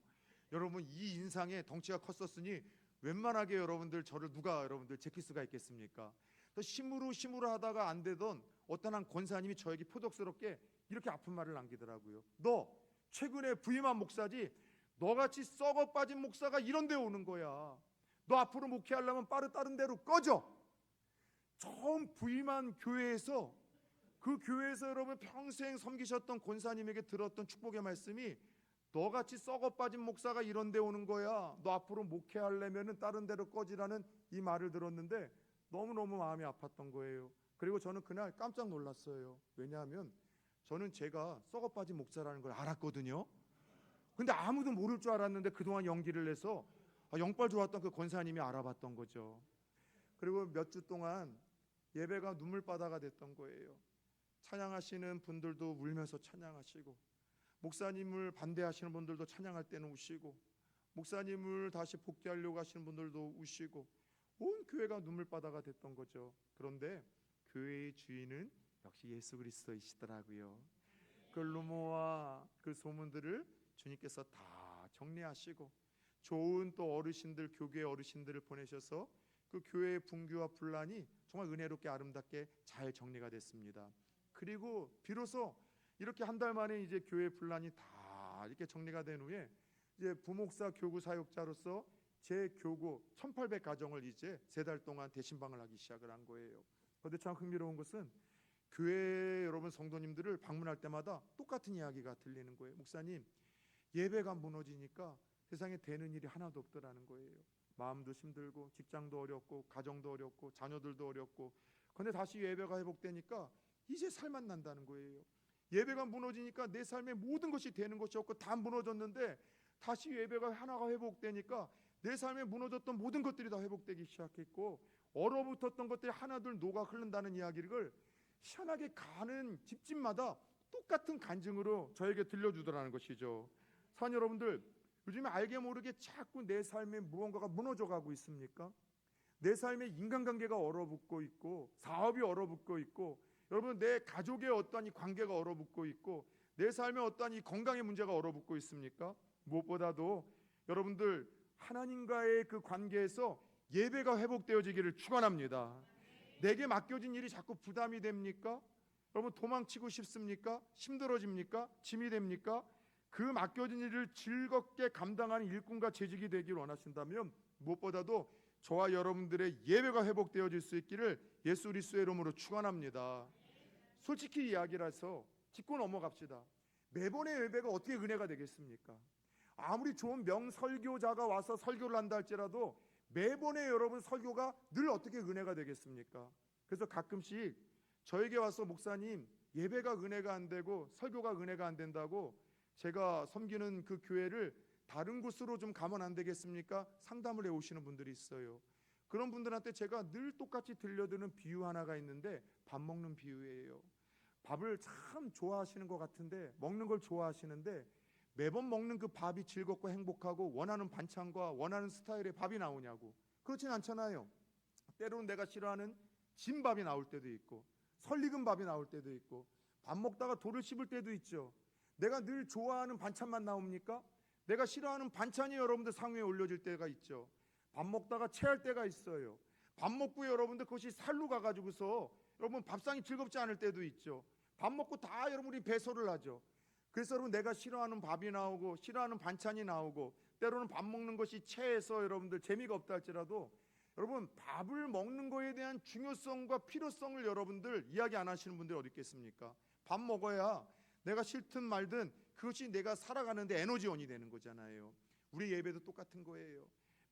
[SPEAKER 1] 여러분 이 인상에 덩치가 컸었으니 웬만하게 여러분들 저를 누가 여러분들 제킬 수가 있겠습니까? 또 심으로 하다가 안 되던 어떤 한 권사님이 저에게 표독스럽게 이렇게 아픈 말을 남기더라고요. 너 최근에 부임한 목사지 너같이 썩어 빠진 목사가 이런 데 오는 거야. 너 앞으로 목회하려면 다른 데로 꺼져. 처음 부임한 교회에서 그 교회에서 여러분 평생 섬기셨던 권사님에게 들었던 축복의 말씀이 너같이 썩어 빠진 목사가 이런 데 오는 거야. 너 앞으로 목회하려면 다른 데로 꺼지라는 이 말을 들었는데 너무너무 마음이 아팠던 거예요. 그리고 저는 그날 깜짝 놀랐어요. 왜냐하면 저는 제가 썩어 빠진 목사라는 걸 알았거든요. 근데 아무도 모를 줄 알았는데 그동안 연기를 해서 영빨 좋았던 그 권사님이 알아봤던 거죠. 그리고 몇 주 동안 예배가 눈물바다가 됐던 거예요. 찬양하시는 분들도 울면서 찬양하시고 목사님을 반대하시는 분들도 찬양할 때는 우시고 목사님을 다시 복귀하려고 하시는 분들도 우시고 온 교회가 눈물바다가 됐던 거죠. 그런데 교회의 주인은 역시 예수 그리스도이시더라고요. 그 루머와 그 소문들을 주님께서 다 정리하시고 좋은 또 어르신들, 교계 어르신들을 보내셔서 그 교회의 분규와 분란이 정말 은혜롭게 아름답게 잘 정리가 됐습니다. 그리고 비로소 이렇게 한 달 만에 이제 교회 분란이 다 이렇게 정리가 된 후에 이제 부목사 교구 사역자로서 제 교구 1800가정을 이제 3달 동안 대신방을 하기 시작을 한 거예요. 그런데 참 흥미로운 것은 교회 여러분 성도님들을 방문할 때마다 똑같은 이야기가 들리는 거예요. 목사님, 예배가 무너지니까 세상에 되는 일이 하나도 없더라는 거예요. 마음도 힘들고 직장도 어렵고 가정도 어렵고 자녀들도 어렵고 그런데 다시 예배가 회복되니까 이제 살만 난다는 거예요. 예배가 무너지니까 내 삶에 모든 것이 되는 것이 없고 다 무너졌는데 다시 예배가 하나가 회복되니까 내 삶에 무너졌던 모든 것들이 다 회복되기 시작했고 얼어붙었던 것들이 하나둘 녹아 흐른다는 이야기를 희한하게 가는 집집마다 똑같은 간증으로 저에게 들려주더라는 것이죠. 사랑 여러분들, 요즘에 알게 모르게 자꾸 내 삶에 무언가가 무너져가고 있습니까? 내 삶에 인간관계가 얼어붙고 있고 사업이 얼어붙고 있고 여러분 내 가족의 어떠한 이 관계가 얼어붙고 있고 내 삶에 어떠한 이 건강의 문제가 얼어붙고 있습니까? 무엇보다도 여러분들 하나님과의 그 관계에서 예배가 회복되어지기를 축원합니다. 내게 맡겨진 일이 자꾸 부담이 됩니까? 여러분 도망치고 싶습니까? 힘들어집니까? 짐이 됩니까? 그 맡겨진 일을 즐겁게 감당하는 일꾼과 재직이 되기를 원하신다면 무엇보다도 저와 여러분들의 예배가 회복되어질 수 있기를 예수 그리스도의 이름으로 축원합니다. 솔직히 이야기라서 짚고 넘어갑시다. 매번의 예배가 어떻게 은혜가 되겠습니까? 아무리 좋은 명설교자가 와서 설교를 한다 할지라도 매번의 여러분 설교가 늘 어떻게 은혜가 되겠습니까? 그래서 가끔씩 저에게 와서 목사님 예배가 은혜가 안 되고 설교가 은혜가 안 된다고 제가 섬기는 그 교회를 다른 곳으로 좀 가면 안 되겠습니까? 상담을 해오시는 분들이 있어요. 그런 분들한테 제가 늘 똑같이 들려드는 비유 하나가 있는데 밥 먹는 비유예요. 밥을 참 좋아하시는 것 같은데 먹는 걸 좋아하시는데 매번 먹는 그 밥이 즐겁고 행복하고 원하는 반찬과 원하는 스타일의 밥이 나오냐고. 그렇진 않잖아요. 때로는 내가 싫어하는 진밥이 나올 때도 있고 설익은 밥이 나올 때도 있고 밥 먹다가 돌을 씹을 때도 있죠. 내가 늘 좋아하는 반찬만 나옵니까? 내가 싫어하는 반찬이 여러분들 상위에 올려질 때가 있죠. 밥 먹다가 체할 때가 있어요. 밥 먹고 여러분들 그것이 살로 가가지고서 여러분 밥상이 즐겁지 않을 때도 있죠. 밥 먹고 다 여러분이 배설을 하죠. 그래서 여러분 내가 싫어하는 밥이 나오고 싫어하는 반찬이 나오고 때로는 밥 먹는 것이 체해서 여러분들 재미가 없다 할지라도 여러분 밥을 먹는 거에 대한 중요성과 필요성을 여러분들 이야기 안 하시는 분들이 어디 있겠습니까? 밥 먹어야 내가 싫든 말든 그것이 내가 살아가는데 에너지원이 되는 거잖아요. 우리 예배도 똑같은 거예요.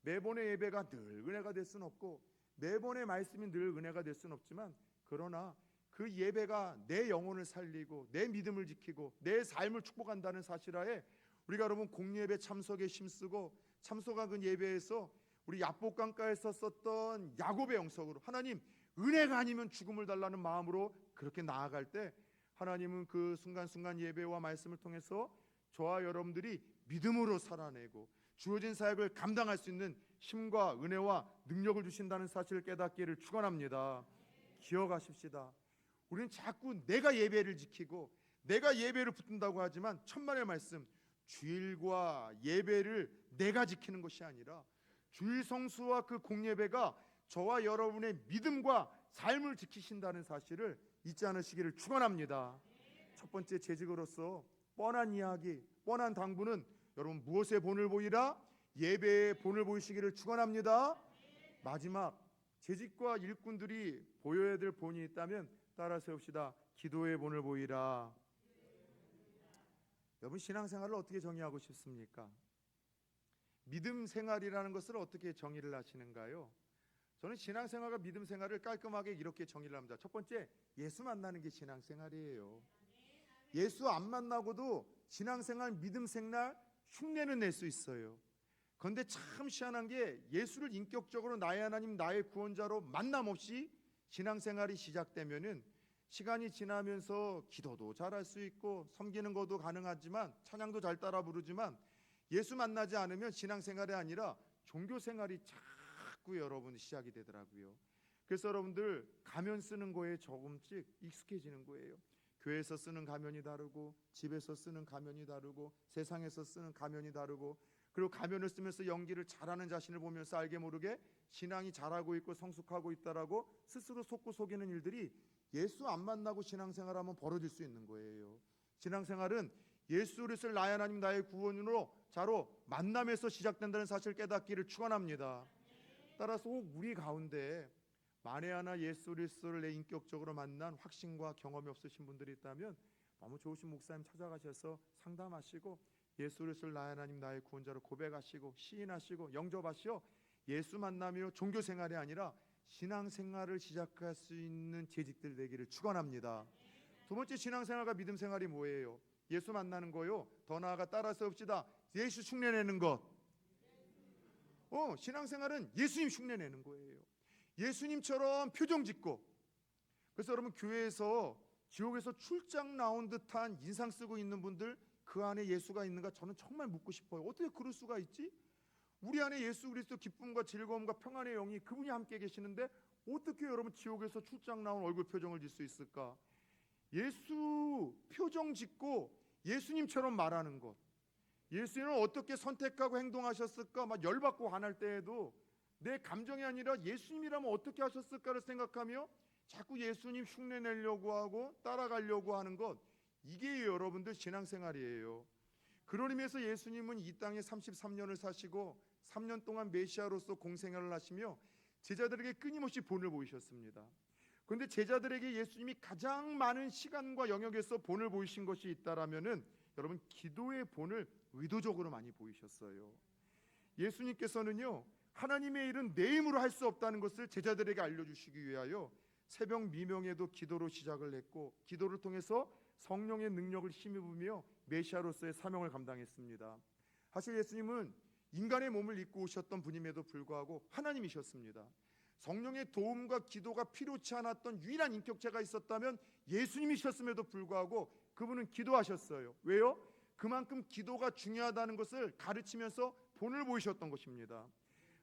[SPEAKER 1] 매번의 예배가 늘 은혜가 될 수는 없고 매번의 말씀이 늘 은혜가 될 수는 없지만 그러나 그 예배가 내 영혼을 살리고 내 믿음을 지키고 내 삶을 축복한다는 사실하에 우리가 여러분 공예배 참석에 힘쓰고 참석한 그 예배에서 우리 야복강가에서 썼던 야곱의 영성으로 하나님 은혜가 아니면 죽음을 달라는 마음으로 그렇게 나아갈 때 하나님은 그 순간순간 예배와 말씀을 통해서 저와 여러분들이 믿음으로 살아내고 주어진 사역을 감당할 수 있는 힘과 은혜와 능력을 주신다는 사실을 깨닫기를 축원합니다. 기억하십시다. 우리는 자꾸 내가 예배를 지키고 내가 예배를 붙든다고 하지만 천만의 말씀, 주일과 예배를 내가 지키는 것이 아니라 주일 성수와 그 공예배가 저와 여러분의 믿음과 삶을 지키신다는 사실을 잊지 않으시기를 축원합니다. 첫 번째 재직으로서 뻔한 이야기, 뻔한 당부는 여러분 무엇의 본을 보이라? 예배의 본을 보이시기를 축원합니다. 마지막 재직과 일꾼들이 보여야 될 본이 있다면 따라 세웁시다. 기도의 본을 보이라. 여러분 신앙생활을 어떻게 정의하고 싶습니까? 믿음 생활이라는 것을 어떻게 정의를 하시는가요? 저는 신앙생활과 믿음 생활을 깔끔하게 이렇게 정의를 합니다. 첫 번째, 예수 만나는 게 신앙생활이에요. 예수 안 만나고도 신앙생활, 믿음 생활 흉내는 낼 수 있어요. 그런데 참 희한한 게 예수를 인격적으로 나의 하나님, 나의 구원자로 만남 없이 신앙생활이 시작되면은 시간이 지나면서 기도도 잘할 수 있고 섬기는 것도 가능하지만 찬양도 잘 따라 부르지만 예수 만나지 않으면 신앙생활이 아니라 종교생활이 자꾸 여러분 시작이 되더라고요. 그래서 여러분들 가면 쓰는 거에 조금씩 익숙해지는 거예요. 교회에서 쓰는 가면이 다르고 집에서 쓰는 가면이 다르고 세상에서 쓰는 가면이 다르고 그리고 가면을 쓰면서 연기를 잘하는 자신을 보면서 알게 모르게 신앙이 잘하고 있고 성숙하고 있다라고 스스로 속고 속이는 일들이 예수 안 만나고 신앙생활하면 벌어질 수 있는 거예요. 신앙생활은 예수 그리스도를 나의 하나님 나의 구원으로 자로 만남에서 시작된다는 사실을 깨닫기를 축원합니다. 따라서 우리 가운데 만에 하나 예수 그리스도를 내 인격적으로 만난 확신과 경험이 없으신 분들이 있다면 너무 좋으신 목사님 찾아가셔서 상담하시고 예수 그리스도를 나의 하나님 나의 구원자로 고백하시고 시인하시고 영접하시어 예수 만나며 종교생활이 아니라 신앙생활을 시작할 수 있는 재직들 되기를 축원합니다. 두 번째 신앙생활과 믿음생활이 뭐예요? 예수 만나는 거요. 더 나아가 따라서 봅시다. 예수 흉내내는 것. 신앙생활은 예수님 흉내내는 거예요. 예수님처럼 표정 짓고. 그래서 여러분 교회에서 지옥에서 출장 나온 듯한 인상 쓰고 있는 분들 그 안에 예수가 있는가 저는 정말 묻고 싶어요. 어떻게 그럴 수가 있지? 우리 안에 예수 그리스도 기쁨과 즐거움과 평안의 영이 그분이 함께 계시는데 어떻게 여러분 지옥에서 출장 나온 얼굴 표정을 짓 수 있을까? 예수 표정 짓고 예수님처럼 말하는 것. 예수님은 어떻게 선택하고 행동하셨을까? 막 열받고 화날 때에도 내 감정이 아니라 예수님이라면 어떻게 하셨을까를 생각하며 자꾸 예수님 흉내내려고 하고 따라가려고 하는 것, 이게 여러분들 신앙생활이에요. 그런 의미에서 예수님은 이 땅에 33년을 사시고 3년 동안 메시아로서 공생활을 하시며 제자들에게 끊임없이 본을 보이셨습니다. 그런데 제자들에게 예수님이 가장 많은 시간과 영역에서 본을 보이신 것이 있다라면은 여러분 기도의 본을 의도적으로 많이 보이셨어요. 예수님께서는요 하나님의 일은 내 힘으로 할 수 없다는 것을 제자들에게 알려주시기 위하여 새벽 미명에도 기도로 시작을 했고 기도를 통해서 성령의 능력을 힘입으며 메시아로서의 사명을 감당했습니다. 사실 예수님은 인간의 몸을 입고 오셨던 분임에도 불구하고 하나님이셨습니다. 성령의 도움과 기도가 필요치 않았던 유일한 인격체가 있었다면 예수님이셨음에도 불구하고 그분은 기도하셨어요. 왜요? 그만큼 기도가 중요하다는 것을 가르치면서 본을 보이셨던 것입니다.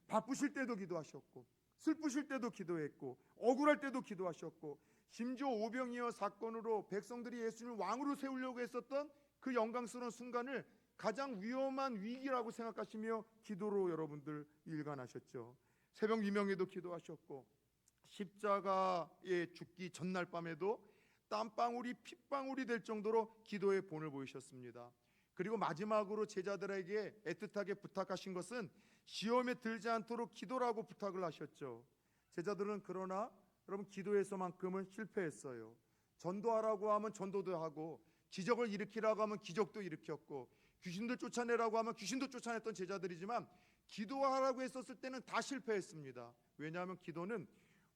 [SPEAKER 1] 바쁘실 때도 기도하셨고 슬프실 때도 기도했고 억울할 때도 기도하셨고 심지어 오병이어 사건으로 백성들이 예수님을 왕으로 세우려고 했었던 그 영광스러운 순간을 가장 위험한 위기라고 생각하시며 기도로 여러분들 일관하셨죠. 새벽 미명에도 기도하셨고 십자가에 죽기 전날 밤에도 땀방울이 핏방울이 될 정도로 기도의 본을 보이셨습니다. 그리고 마지막으로 제자들에게 애틋하게 부탁하신 것은 시험에 들지 않도록 기도라고 부탁을 하셨죠. 제자들은 그러나 여러분 기도에서만큼은 실패했어요. 전도하라고 하면 전도도 하고 기적을 일으키라고 하면 기적도 일으켰고 귀신들 쫓아내라고 하면 귀신도 쫓아냈던 제자들이지만 기도하라고 했었을 때는 다 실패했습니다. 왜냐하면 기도는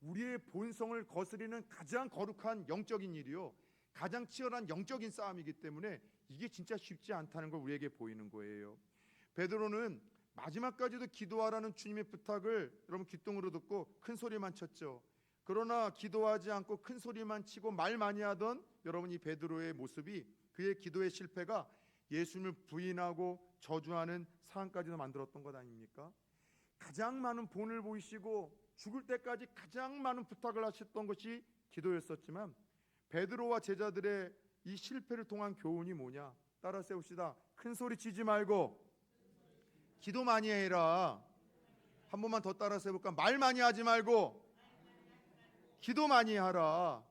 [SPEAKER 1] 우리의 본성을 거스리는 가장 거룩한 영적인 일이요, 가장 치열한 영적인 싸움이기 때문에 이게 진짜 쉽지 않다는 걸 우리에게 보이는 거예요. 베드로는 마지막까지도 기도하라는 주님의 부탁을 여러분 귓등으로 듣고 큰 소리만 쳤죠. 그러나 기도하지 않고 큰 소리만 치고 말 많이 하던 여러분 이 베드로의 모습이, 그의 기도의 실패가 예수님을 부인하고 저주하는 상황까지도 만들었던 것 아닙니까? 가장 많은 본을 보이시고 죽을 때까지 가장 많은 부탁을 하셨던 것이 기도였었지만, 베드로와 제자들의 이 실패를 통한 교훈이 뭐냐? 따라 세웁시다. 큰 소리 치지 말고 기도 많이 해라. 한 번만 더 따라 세볼까? 말 많이 하지 말고 기도 많이 하라.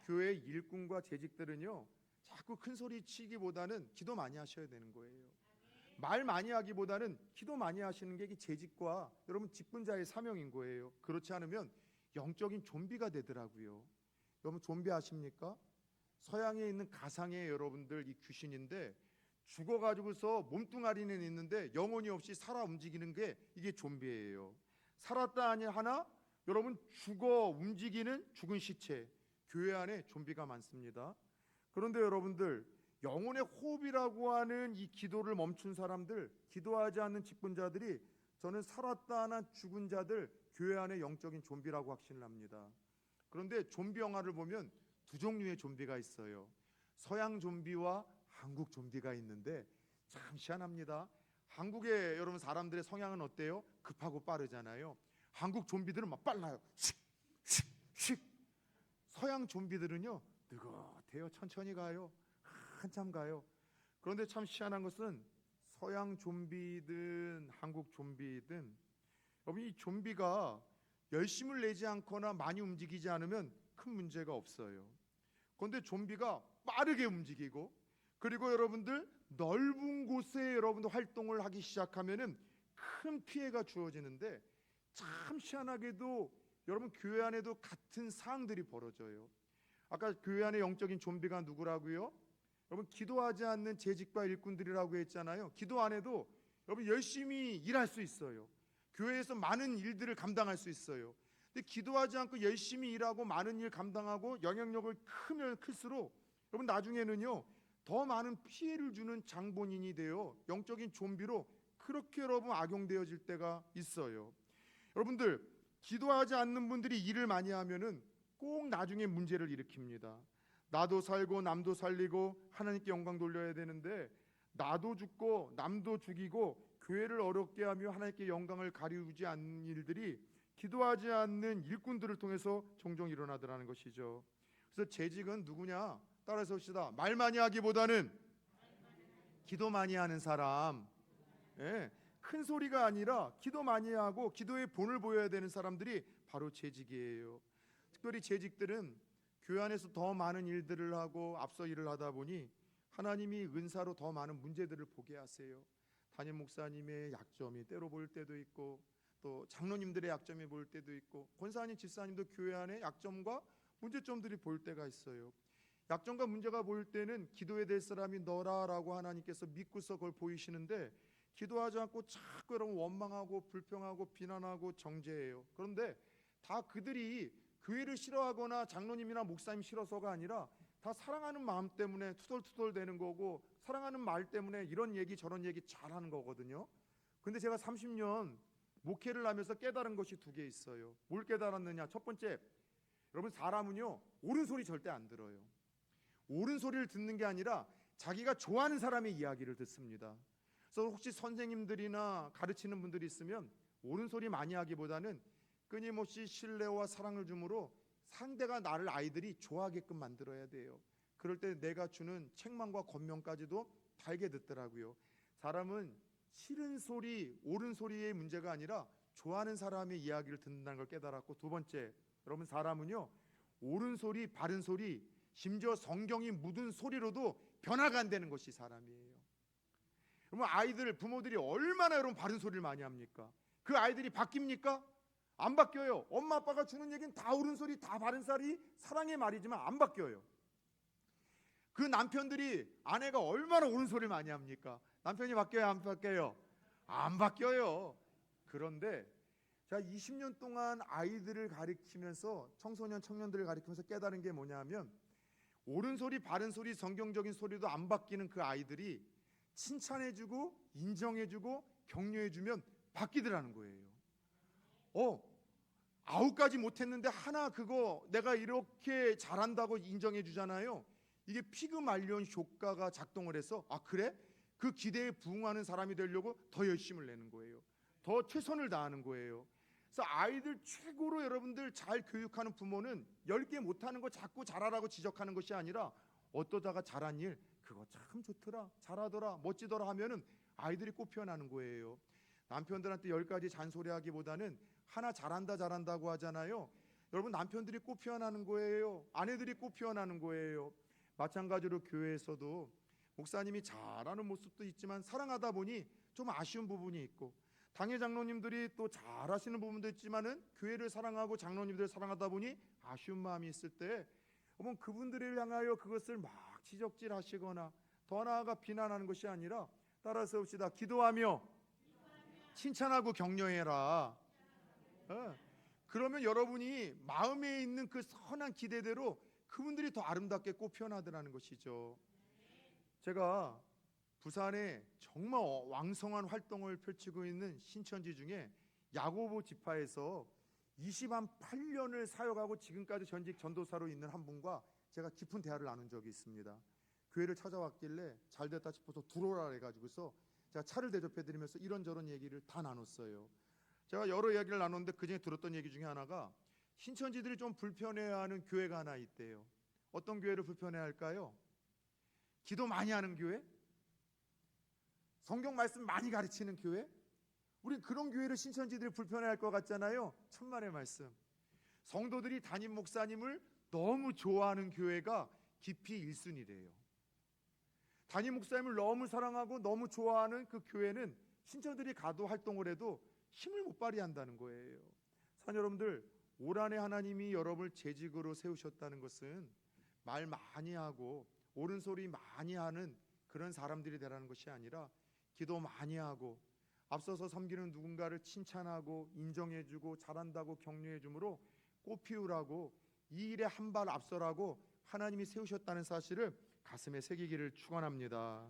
[SPEAKER 1] 교회 일꾼과 재직들은요, 자꾸 큰 소리 치기보다는 기도 많이 하셔야 되는 거예요. 말 많이 하기보다는 기도 많이 하시는 게 재직과 여러분 직분자의 사명인 거예요. 그렇지 않으면 영적인 좀비가 되더라고요. 여러분 좀비 아십니까? 서양에 있는 가상의 여러분들 이 귀신인데, 죽어가지고서 몸뚱아리는 있는데 영혼이 없이 살아 움직이는 게 이게 좀비예요. 살았다 하니 하나 여러분 죽어 움직이는 죽은 시체, 교회 안에 좀비가 많습니다. 그런데 여러분들, 영혼의 호흡이라고 하는 이 기도를 멈춘 사람들, 기도하지 않는 직분자들이, 저는 살았다 하나 죽은 자들 교회 안에 영적인 좀비라고 확신을 합니다. 그런데 좀비 영화를 보면 두 종류의 좀비가 있어요. 서양 좀비와 한국 좀비가 있는데 참 희한합니다. 한국의 여러분 사람들의 성향은 어때요? 급하고 빠르잖아요. 한국 좀비들은 막 빨라요. 씩씩씩. 서양 좀비들은요 느긋해요. 천천히 가요. 한참 가요. 그런데 참 희한한 것은 서양 좀비든 한국 좀비든 여러분 이 좀비가 열심을 내지 않거나 많이 움직이지 않으면 큰 문제가 없어요. 그런데 좀비가 빠르게 움직이고, 그리고 여러분들 넓은 곳에 여러분들 활동을 하기 시작하면은 큰 피해가 주어지는데, 참 희한하게도 여러분 교회 안에도 같은 사항들이 벌어져요. 아까 교회 안에 영적인 좀비가 누구라고요? 여러분 기도하지 않는 재직과 일꾼들이라고 했잖아요. 기도 안 해도 여러분 열심히 일할 수 있어요. 교회에서 많은 일들을 감당할 수 있어요. 근데 기도하지 않고 열심히 일하고 많은 일 감당하고 영향력을 크면 클수록 여러분 나중에는요 더 많은 피해를 주는 장본인이 되어 영적인 좀비로 그렇게 여러분 악용되어질 때가 있어요. 여러분들 기도하지 않는 분들이 일을 많이 하면은 꼭 나중에 문제를 일으킵니다. 나도 살고 남도 살리고 하나님께 영광 돌려야 되는데, 나도 죽고 남도 죽이고 교회를 어렵게 하며 하나님께 영광을 가리우지 않는 일들이 기도하지 않는 일꾼들을 통해서 종종 일어나더라는 것이죠. 그래서 재직은 누구냐? 따라서 봅시다. 말 많이 하기보다는 기도 많이 하는 사람. 예, 큰 소리가 아니라 기도 많이 하고 기도의 본을 보여야 되는 사람들이 바로 재직이에요. 특별히 재직들은 교회 안에서 더 많은 일들을 하고 앞서 일을 하다 보니 하나님이 은사로 더 많은 문제들을 보게 하세요. 담임 목사님의 약점이 때로 보일 때도 있고, 또 장로님들의 약점이 보일 때도 있고, 권사님, 집사님도 교회 안에 약점과 문제점들이 보일 때가 있어요. 약점과 문제가 보일 때는 기도해야 될 사람이 너라라고 하나님께서 믿고서 그걸 보이시는데, 기도하지 않고 자꾸 여러분 원망하고 불평하고 비난하고 정죄해요. 그런데 다 그들이 교회를 싫어하거나 장로님이나 목사님 싫어서가 아니라 다 사랑하는 마음 때문에 투덜투덜 되는 거고, 사랑하는 말 때문에 이런 얘기 저런 얘기 잘하는 거거든요. 근데 제가 30년 목회를 하면서 깨달은 것이 두 개 있어요. 뭘 깨달았느냐? 첫 번째, 여러분 사람은요 옳은 소리 절대 안 들어요. 옳은 소리를 듣는 게 아니라 자기가 좋아하는 사람의 이야기를 듣습니다. 그래서 혹시 선생님들이나 가르치는 분들이 있으면 옳은 소리 많이 하기보다는 끊임없이 신뢰와 사랑을 주므로 상대가 나를, 아이들이 좋아하게끔 만들어야 돼요. 그럴 때 내가 주는 책망과 권면까지도 달게 듣더라고요. 사람은 싫은 소리, 옳은 소리의 문제가 아니라 좋아하는 사람의 이야기를 듣는다는 걸 깨달았고, 두 번째, 여러분 사람은요 옳은 소리, 바른 소리, 심지어 성경이 묻은 소리로도 변화가 안 되는 것이 사람이에요. 여러분 아이들, 부모들이 얼마나 여러분 바른 소리를 많이 합니까? 그 아이들이 바뀝니까? 안 바뀌어요. 엄마 아빠가 주는 얘기는 다 옳은 소리, 다 바른 소리, 사랑의 말이지만 안 바뀌어요. 그 남편들이, 아내가 얼마나 옳은 소리를 많이 합니까? 남편이 바뀌어요, 안 바뀌어요? 안 바뀌어요. 그런데 제가 20년 동안 아이들을 가르치면서 청소년 청년들을 가르치면서 깨달은 게 뭐냐면 옳은 소리 바른 소리 성경적인 소리도 안 바뀌는 그 아이들이 칭찬해주고 인정해주고 격려해주면 바뀌더라는 거예요. 9가지 못했는데 하나 그거 내가 이렇게 잘한다고 인정해 주잖아요. 이게 피그말리온 효과가 작동을 해서 그래? 그 기대에 부응하는 사람이 되려고 더 열심을 내는 거예요. 더 최선을 다하는 거예요. 그래서 아이들 최고로 여러분들 잘 교육하는 부모는 10개 못하는 거 자꾸 잘하라고 지적하는 것이 아니라 어떠다가 잘한 일 그거 참 좋더라 잘하더라 멋지더라 하면은 아이들이 꼭 피어나는 거예요. 남편들한테 10가지 잔소리하기보다는 하나 잘한다고 하잖아요. 여러분 남편들이 꼭 피어나는 거예요. 아내들이 꼭 피어나는 거예요. 마찬가지로 교회에서도 목사님이 잘하는 모습도 있지만 사랑하다 보니 좀 아쉬운 부분이 있고 당회 장로님들이 또 잘하시는 부분도 있지만은 교회를 사랑하고 장로님들을 사랑하다 보니 아쉬운 마음이 있을 때 그분들을 향하여 그것을 막 지적질하시거나 더 나아가 비난하는 것이 아니라 따라서 봅시다. 기도하며 칭찬하고 격려해라. 그러면 여러분이 마음에 있는 그 선한 기대대로 그분들이 더 아름답게 꽃 피어나더라는 것이죠. 제가 부산에 정말 왕성한 활동을 펼치고 있는 신천지 중에 야고보 지파에서 28년을 사역하고 지금까지 전직 전도사로 있는 한 분과 제가 깊은 대화를 나눈 적이 있습니다. 교회를 찾아왔길래 잘됐다 싶어서 들어오라 해가지고서 제가 차를 대접해드리면서 이런저런 얘기를 다 나눴어요. 제가 여러 이야기를 나눴는데 그중에 들었던 얘기 중에 하나가 신천지들이 좀 불편해하는 교회가 하나 있대요. 어떤 교회를 불편해할까요? 기도 많이 하는 교회? 성경 말씀 많이 가르치는 교회? 우리 그런 교회를 신천지들이 불편해할 것 같잖아요. 천만의 말씀. 성도들이 담임 목사님을 너무 좋아하는 교회가 깊이 1순위래요. 담임 목사님을 너무 사랑하고 너무 좋아하는 그 교회는 신천지들이 가도 활동을 해도 힘을 못 발휘한다는 거예요. 산 여러분들, 올 한해 하나님이 여러분을 재직으로 세우셨다는 것은 말 많이 하고 옳은 소리 많이 하는 그런 사람들이 되라는 것이 아니라 기도 많이 하고 앞서서 섬기는 누군가를 칭찬하고 인정해주고 잘한다고 격려해주므로 꽃 피우라고 이 일에 한 발 앞서라고 하나님이 세우셨다는 사실을 가슴에 새기기를 축원합니다.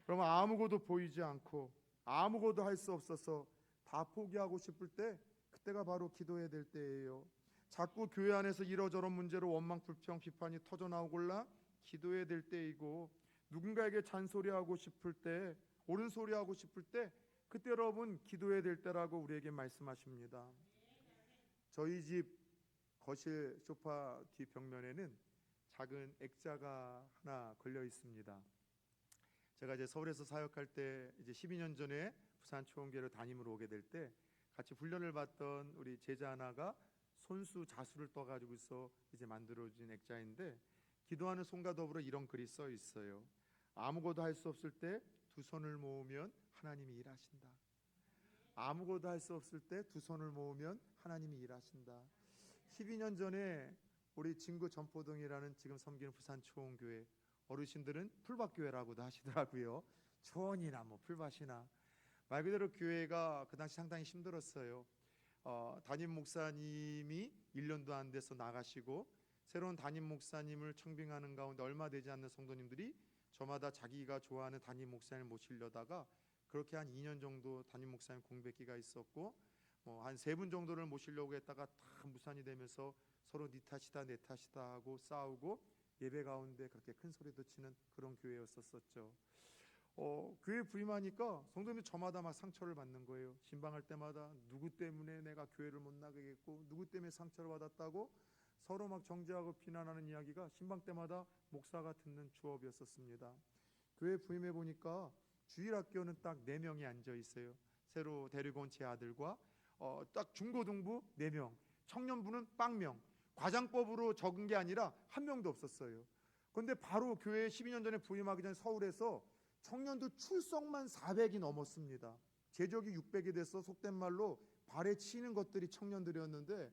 [SPEAKER 1] 그러면 아무것도 보이지 않고 아무것도 할 수 없어서 다 포기하고 싶을 때 그때가 바로 기도해야 될 때예요. 자꾸 교회 안에서 이러저런 문제로 원망, 불평, 비판이 터져 나오골라 기도해야 될 때이고 누군가에게 잔소리하고 싶을 때 옳은 소리하고 싶을 때 그때 여러분 기도해야 될 때라고 우리에게 말씀하십니다. 저희 집 거실 소파 뒤 벽면에는 작은 액자가 하나 걸려 있습니다. 제가 이제 서울에서 사역할 때 이제 12년 전에 부산 초원교회로 담임으로 오게 될 때 같이 훈련을 받던 우리 제자 하나가 손수 자수를 떠가지고서 이제 만들어진 액자인데 기도하는 손과 더불어 이런 글이 써 있어요. 아무것도 할 수 없을 때 두 손을 모으면 하나님이 일하신다. 아무것도 할 수 없을 때 두 손을 모으면 하나님이 일하신다. 12년 전에 우리 진구 전포동이라는 지금 섬기는 부산 초원교회 어르신들은 풀밭교회라고도 하시더라고요. 초원이나 풀밭이나 말 그대로 교회가 그 당시 상당히 힘들었어요. 담임 목사님이 1년도 안 돼서 나가시고 새로운 담임 목사님을 청빙하는 가운데 얼마 되지 않는 성도님들이 저마다 자기가 좋아하는 담임 목사님을 모시려다가 그렇게 한 2년 정도 담임 목사님 공백기가 있었고 한 3분 정도를 모시려고 했다가 다 무산이 되면서 서로 네 탓이다 내 탓이다 하고 싸우고 예배 가운데 그렇게 큰 소리도 치는 그런 교회였었죠. 교회 부임하니까 성도님이 저마다 막 상처를 받는 거예요. 신방할 때마다 누구 때문에 내가 교회를 못 나가겠고 누구 때문에 상처를 받았다고 서로 막 정죄하고 비난하는 이야기가 신방 때마다 목사가 듣는 주업이었었습니다. 교회 부임해 보니까 주일학교는 딱 4명이 앉아 있어요. 새로 데리고 온 제 아들과 딱 중고등부 4명, 청년부는 0명. 과장법으로 적은 게 아니라 한 명도 없었어요. 그런데 바로 교회에 12년 전에 부임하기 전에 서울에서 청년들 출석만 400이 넘었습니다. 제적이 600이 돼서 속된 말로 발에 치이는 것들이 청년들이었는데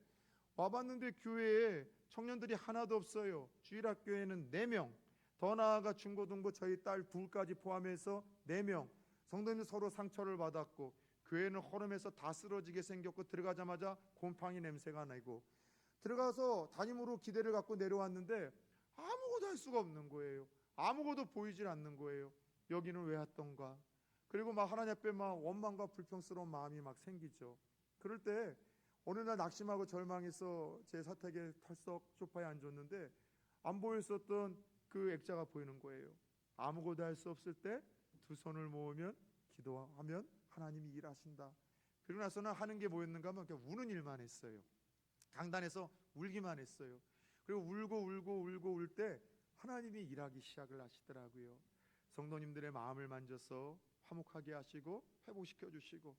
[SPEAKER 1] 와봤는데 교회에 청년들이 하나도 없어요. 주일학교에는 4명, 더 나아가 중고등부 저희 딸 둘까지 포함해서 4명. 성도님 서로 상처를 받았고 교회는 허름해서 다 쓰러지게 생겼고 들어가자마자 곰팡이 냄새가 나고 들어가서 담임으로 기대를 갖고 내려왔는데 아무것도 할 수가 없는 거예요. 아무것도 보이질 않는 거예요. 여기는 왜 왔던가. 그리고 막 하나님 앞에 막 원망과 불평스러운 마음이 막 생기죠. 그럴 때 어느 날 낙심하고 절망해서 제 사택에 털썩 소파에 앉았는데 안 보였었던 그 액자가 보이는 거예요. 아무것도 할 수 없을 때 두 손을 모으면 기도하면 하나님이 일하신다. 그러고 나서는 하는 게 뭐였는가 하면 그냥 우는 일만 했어요. 강단에서 울기만 했어요. 그리고 울고 울 때 하나님이 일하기 시작을 하시더라고요. 성도님들의 마음을 만져서 화목하게 하시고 회복시켜 주시고,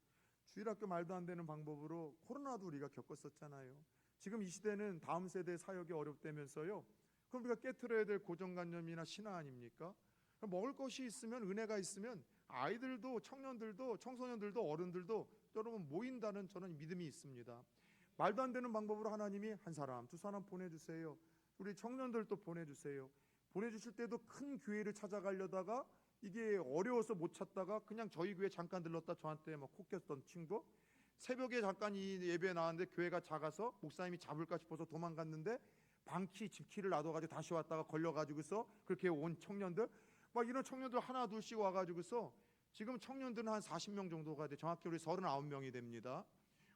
[SPEAKER 1] 주일학교 말도 안 되는 방법으로 코로나도 우리가 겪었었잖아요. 지금 이 시대는 다음 세대 사역이 어렵다면서요. 그럼 우리가 깨트려야 될 고정관념이나 신화 아닙니까? 먹을 것이 있으면, 은혜가 있으면 아이들도 청년들도 청소년들도 어른들도 여러분 모인다는 저는 믿음이 있습니다. 말도 안 되는 방법으로 하나님이 한 사람 두 사람 보내주세요. 우리 청년들도 보내주세요. 보내주실 때도 큰 교회를 찾아가려다가 이게 어려워서 못 찾다가 그냥 저희 교회 잠깐 들렀다 저한테 막 콕겼던 친구, 새벽에 잠깐 이 예배에 나왔는데 교회가 작아서 목사님이 잡을까 싶어서 도망갔는데 방키 집키를 놔둬가지고 다시 왔다가 걸려가지고서 그렇게 온 청년들, 막 이런 청년들 하나 둘씩 와가지고서 지금 청년들은 한 40명 정도가 돼. 정확히 우리 39명이 됩니다.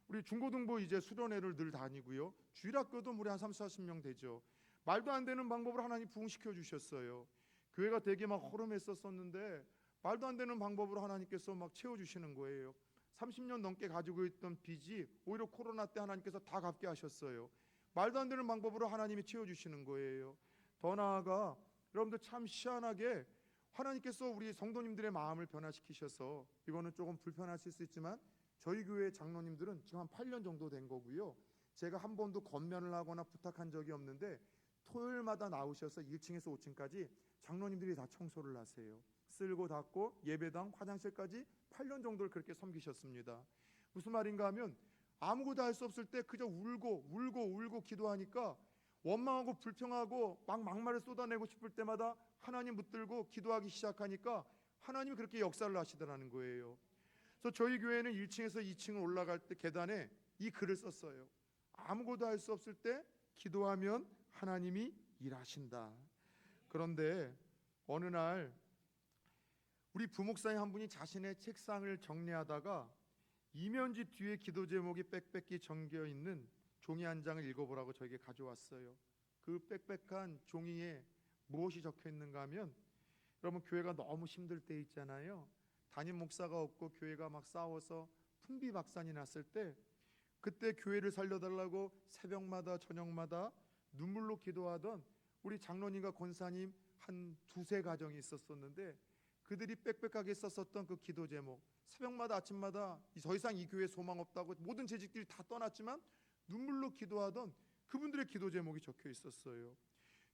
[SPEAKER 1] 우리 중고등부 이제 수련회를 늘 다니고요. 주일학교도 우리 한 30-40명 되죠. 말도 안 되는 방법으로 하나님 부흥시켜 주셨어요. 교회가 되게 막 허름했었는데 말도 안 되는 방법으로 하나님께서 막 채워주시는 거예요. 30년 넘게 가지고 있던 빚이 오히려 코로나 때 하나님께서 다 갚게 하셨어요. 말도 안 되는 방법으로 하나님이 채워주시는 거예요. 더 나아가 여러분들 참 희한하게 하나님께서 우리 성도님들의 마음을 변화시키셔서, 이거는 조금 불편하실 수 있지만 저희 교회 장로님들은 지금 한 8년 정도 된 거고요. 제가 한 번도 건면을 하거나 부탁한 적이 없는데 토요일마다 나오셔서 1층에서 5층까지 장로님들이 다 청소를 하세요. 쓸고 닦고 예배당 화장실까지 8년 정도를 그렇게 섬기셨습니다. 무슨 말인가 하면 아무것도 할 수 없을 때 그저 울고 기도하니까 원망하고 불평하고 막 막말을 쏟아내고 싶을 때마다 하나님 붙들고 기도하기 시작하니까 하나님이 그렇게 역사를 하시더라는 거예요. 그래서 저희 교회는 1층에서 2층을 올라갈 때 계단에 이 글을 썼어요. 아무것도 할 수 없을 때 기도하면 하나님이 일하신다. 그런데 어느 날 우리 부목사님 한 분이 자신의 책상을 정리하다가 이면지 뒤에 기도 제목이 빽빽히 적혀 있는 종이 한 장을 읽어보라고 저에게 가져왔어요. 그 빽빽한 종이에 무엇이 적혀 있는가 하면, 여러분 교회가 너무 힘들 때 있잖아요. 담임 목사가 없고 교회가 막 싸워서 풍비박산이 났을 때, 그때 교회를 살려달라고 새벽마다 저녁마다 눈물로 기도하던 우리 장로님과 권사님 한 두세 가정이 있었었는데, 그들이 빽빽하게 썼었던 그 기도 제목, 새벽마다 아침마다 더 이상 이 교회에 소망 없다고 모든 재직들이 다 떠났지만 눈물로 기도하던 그분들의 기도 제목이 적혀 있었어요.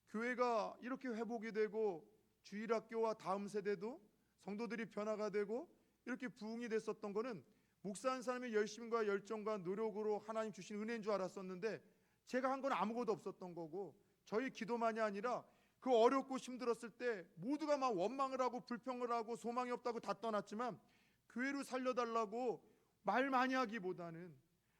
[SPEAKER 1] 교회가 이렇게 회복이 되고 주일학교와 다음 세대도 성도들이 변화가 되고 이렇게 부흥이 됐었던 거는 목사 한 사람의 열심과 열정과 노력으로 하나님 주신 은혜인 줄 알았었는데, 제가 한 건 아무것도 없었던 거고, 저희 기도만이 아니라 그 어렵고 힘들었을 때 모두가 막 원망을 하고 불평을 하고 소망이 없다고 다 떠났지만 교회를 살려달라고 말 많이 하기보다는,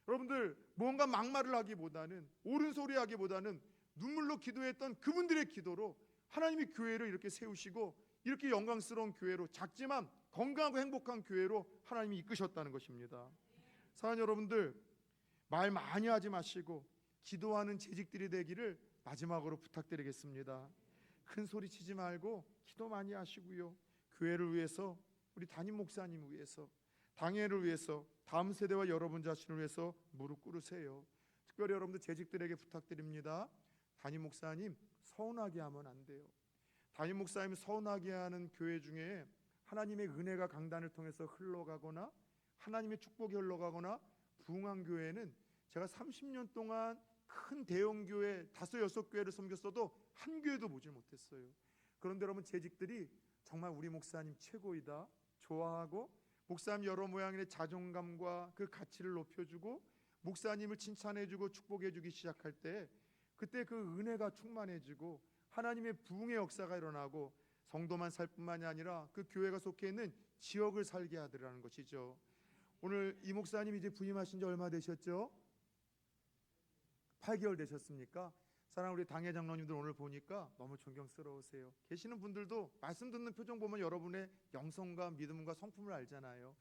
[SPEAKER 1] 여러분들 뭔가 막말을 하기보다는, 옳은 소리 하기보다는 눈물로 기도했던 그분들의 기도로 하나님이 교회를 이렇게 세우시고 이렇게 영광스러운 교회로, 작지만 건강하고 행복한 교회로 하나님이 이끄셨다는 것입니다. 사랑하는 여러분들, 말 많이 하지 마시고 기도하는 재직들이 되기를 마지막으로 부탁드리겠습니다. 큰 소리 치지 말고 기도 많이 하시고요. 교회를 위해서, 우리 담임 목사님을 위해서, 당회를 위해서, 다음 세대와 여러분 자신을 위해서 무릎 꿇으세요. 특별히 여러분들 재직들에게 부탁드립니다. 담임 목사님 서운하게 하면 안 돼요. 담임 목사님 서운하게 하는 교회 중에 하나님의 은혜가 강단을 통해서 흘러가거나 하나님의 축복이 흘러가거나 부흥한 교회는 제가 30년 동안 큰 대형 교회 5-6교회를 섬겼어도 한 교회도 보질 못했어요. 그런데 여러분 재직들이 정말 우리 목사님 최고이다 좋아하고, 목사님 여러 모양의 자존감과 그 가치를 높여주고 목사님을 칭찬해주고 축복해주기 시작할 때, 그때 그 은혜가 충만해지고 하나님의 부흥의 역사가 일어나고 성도만 살 뿐만이 아니라 그 교회가 속해 있는 지역을 살게 하더라는 것이죠. 오늘 이 목사님 이제 부임하신 지 얼마 되셨죠? 8개월 되셨습니까? 사랑하는 우리 당회 장로님들 오늘 보니까 너무 존경스러우세요. 계시는 분들도 말씀 듣는 표정 보면 여러분의 영성과 믿음과 성품을 알잖아요.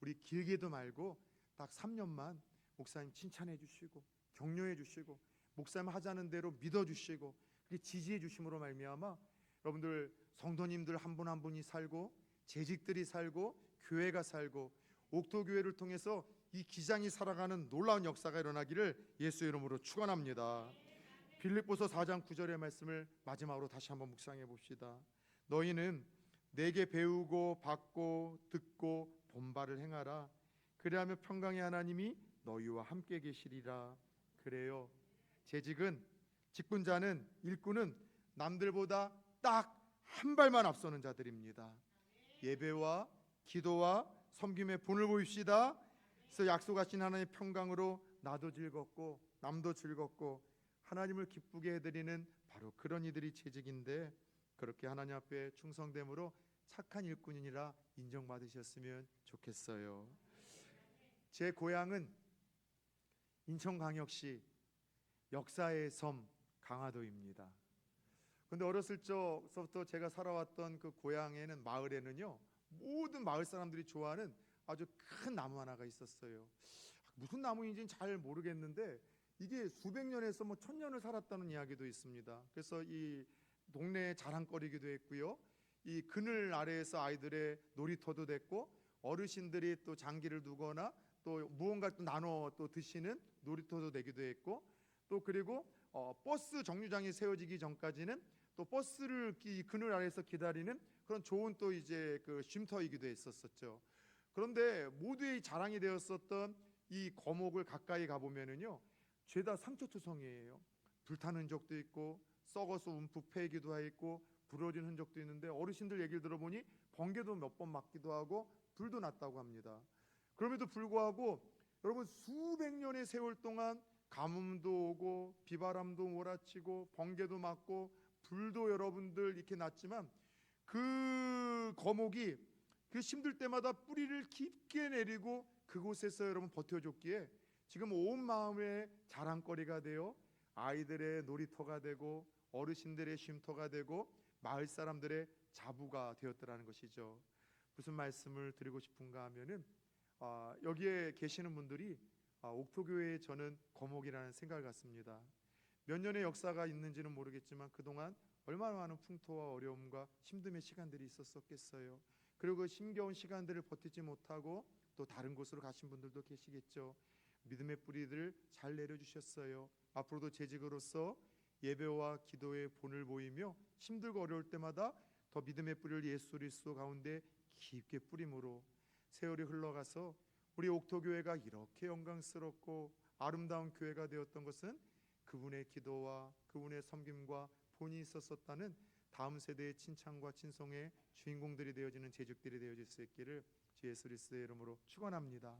[SPEAKER 1] 우리 길게도 말고 딱 3년만 목사님 칭찬해 주시고 격려해 주시고 목사님 하자는 대로 믿어 주시고 그렇게 지지해 주심으로 말미암아 여러분들 성도님들 한 분 한 분이 살고 재직들이 살고 교회가 살고 옥토교회를 통해서 이 기장이 살아가는 놀라운 역사가 일어나기를 예수 이름으로 축원합니다. 빌립보서 4장 9절의 말씀을 마지막으로 다시 한번 묵상해 봅시다. 너희는 내게 배우고 받고 듣고 본바를 행하라. 그리하면 평강의 하나님이 너희와 함께 계시리라. 그래요. 재직은 직분자는 일꾼은 남들보다 딱 한 발만 앞서는 자들입니다. 예배와 기도와 섬김의 본을 보입시다. 그래서 약속하신 하나님의 평강으로 나도 즐겁고 남도 즐겁고 하나님을 기쁘게 해드리는 바로 그런 이들이 재직인데 그렇게 하나님 앞에 충성됨으로 착한 일꾼이라 인정받으셨으면 좋겠어요. 제 고향은 인천광역시 역사의 섬 강화도입니다. 근데 어렸을 적부터 제가 살아왔던 그 고향에는 마을에는요 모든 마을 사람들이 좋아하는 아주 큰 나무 하나가 있었어요. 무슨 나무인지는 잘 모르겠는데 이게 수백 년에서 뭐 1000년을 살았다는 이야기도 있습니다. 그래서 이 동네의 자랑거리기도 했고요. 이 그늘 아래에서 아이들의 놀이터도 됐고 어르신들이 또 장기를 두거나 또 무언가 또 나눠 또 드시는 놀이터도 되기도 했고 또 그리고 버스 정류장이 세워지기 전까지는 또 버스를 이 그늘 아래에서 기다리는 그런 좋은 또 이제 그 쉼터이기도 했었죠. 그런데 모두의 자랑이 되었었던 이 거목을 가까이 가보면은요 죄다 상처투성이에요. 불타는 흔적도 있고 썩어서 움푹 패이기도 했고 부러진 흔적도 있는데 어르신들 얘기를 들어보니 번개도 몇 번 맞기도 하고 불도 났다고 합니다. 그럼에도 불구하고 여러분 수백 년의 세월 동안 가뭄도 오고 비바람도 몰아치고 번개도 맞고 불도 여러분들 이렇게 났지만 그 거목이 그 힘들 때마다 뿌리를 깊게 내리고 그곳에서 여러분 버텨줬기에 지금 온 마음의 자랑거리가 되어 아이들의 놀이터가 되고 어르신들의 쉼터가 되고 마을 사람들의 자부가 되었더라는 것이죠. 무슨 말씀을 드리고 싶은가 하면은 여기에 계시는 분들이 옥토교회에 저는 거목이라는 생각을 갖습니다. 몇 년의 역사가 있는지는 모르겠지만 그동안 얼마나 많은 풍토와 어려움과 힘듦의 시간들이 있었겠어요. 그리고 그 힘겨운 시간들을 버티지 못하고 또 다른 곳으로 가신 분들도 계시겠죠. 믿음의 뿌리들 잘 내려주셨어요. 앞으로도 재직으로서 예배와 기도의 본을 보이며 힘들고 어려울 때마다 더 믿음의 뿌리를 예수 그리스도 가운데 깊게 뿌림으로 세월이 흘러가서 우리 옥토교회가 이렇게 영광스럽고 아름다운 교회가 되었던 것은 그분의 기도와 그분의 섬김과 본이 있었다는 다음 세대의 칭찬과 친송의 주인공들이 되어지는 재직들이 되어질 수 있기를 주 예수 그리스도의 이름으로 축원합니다.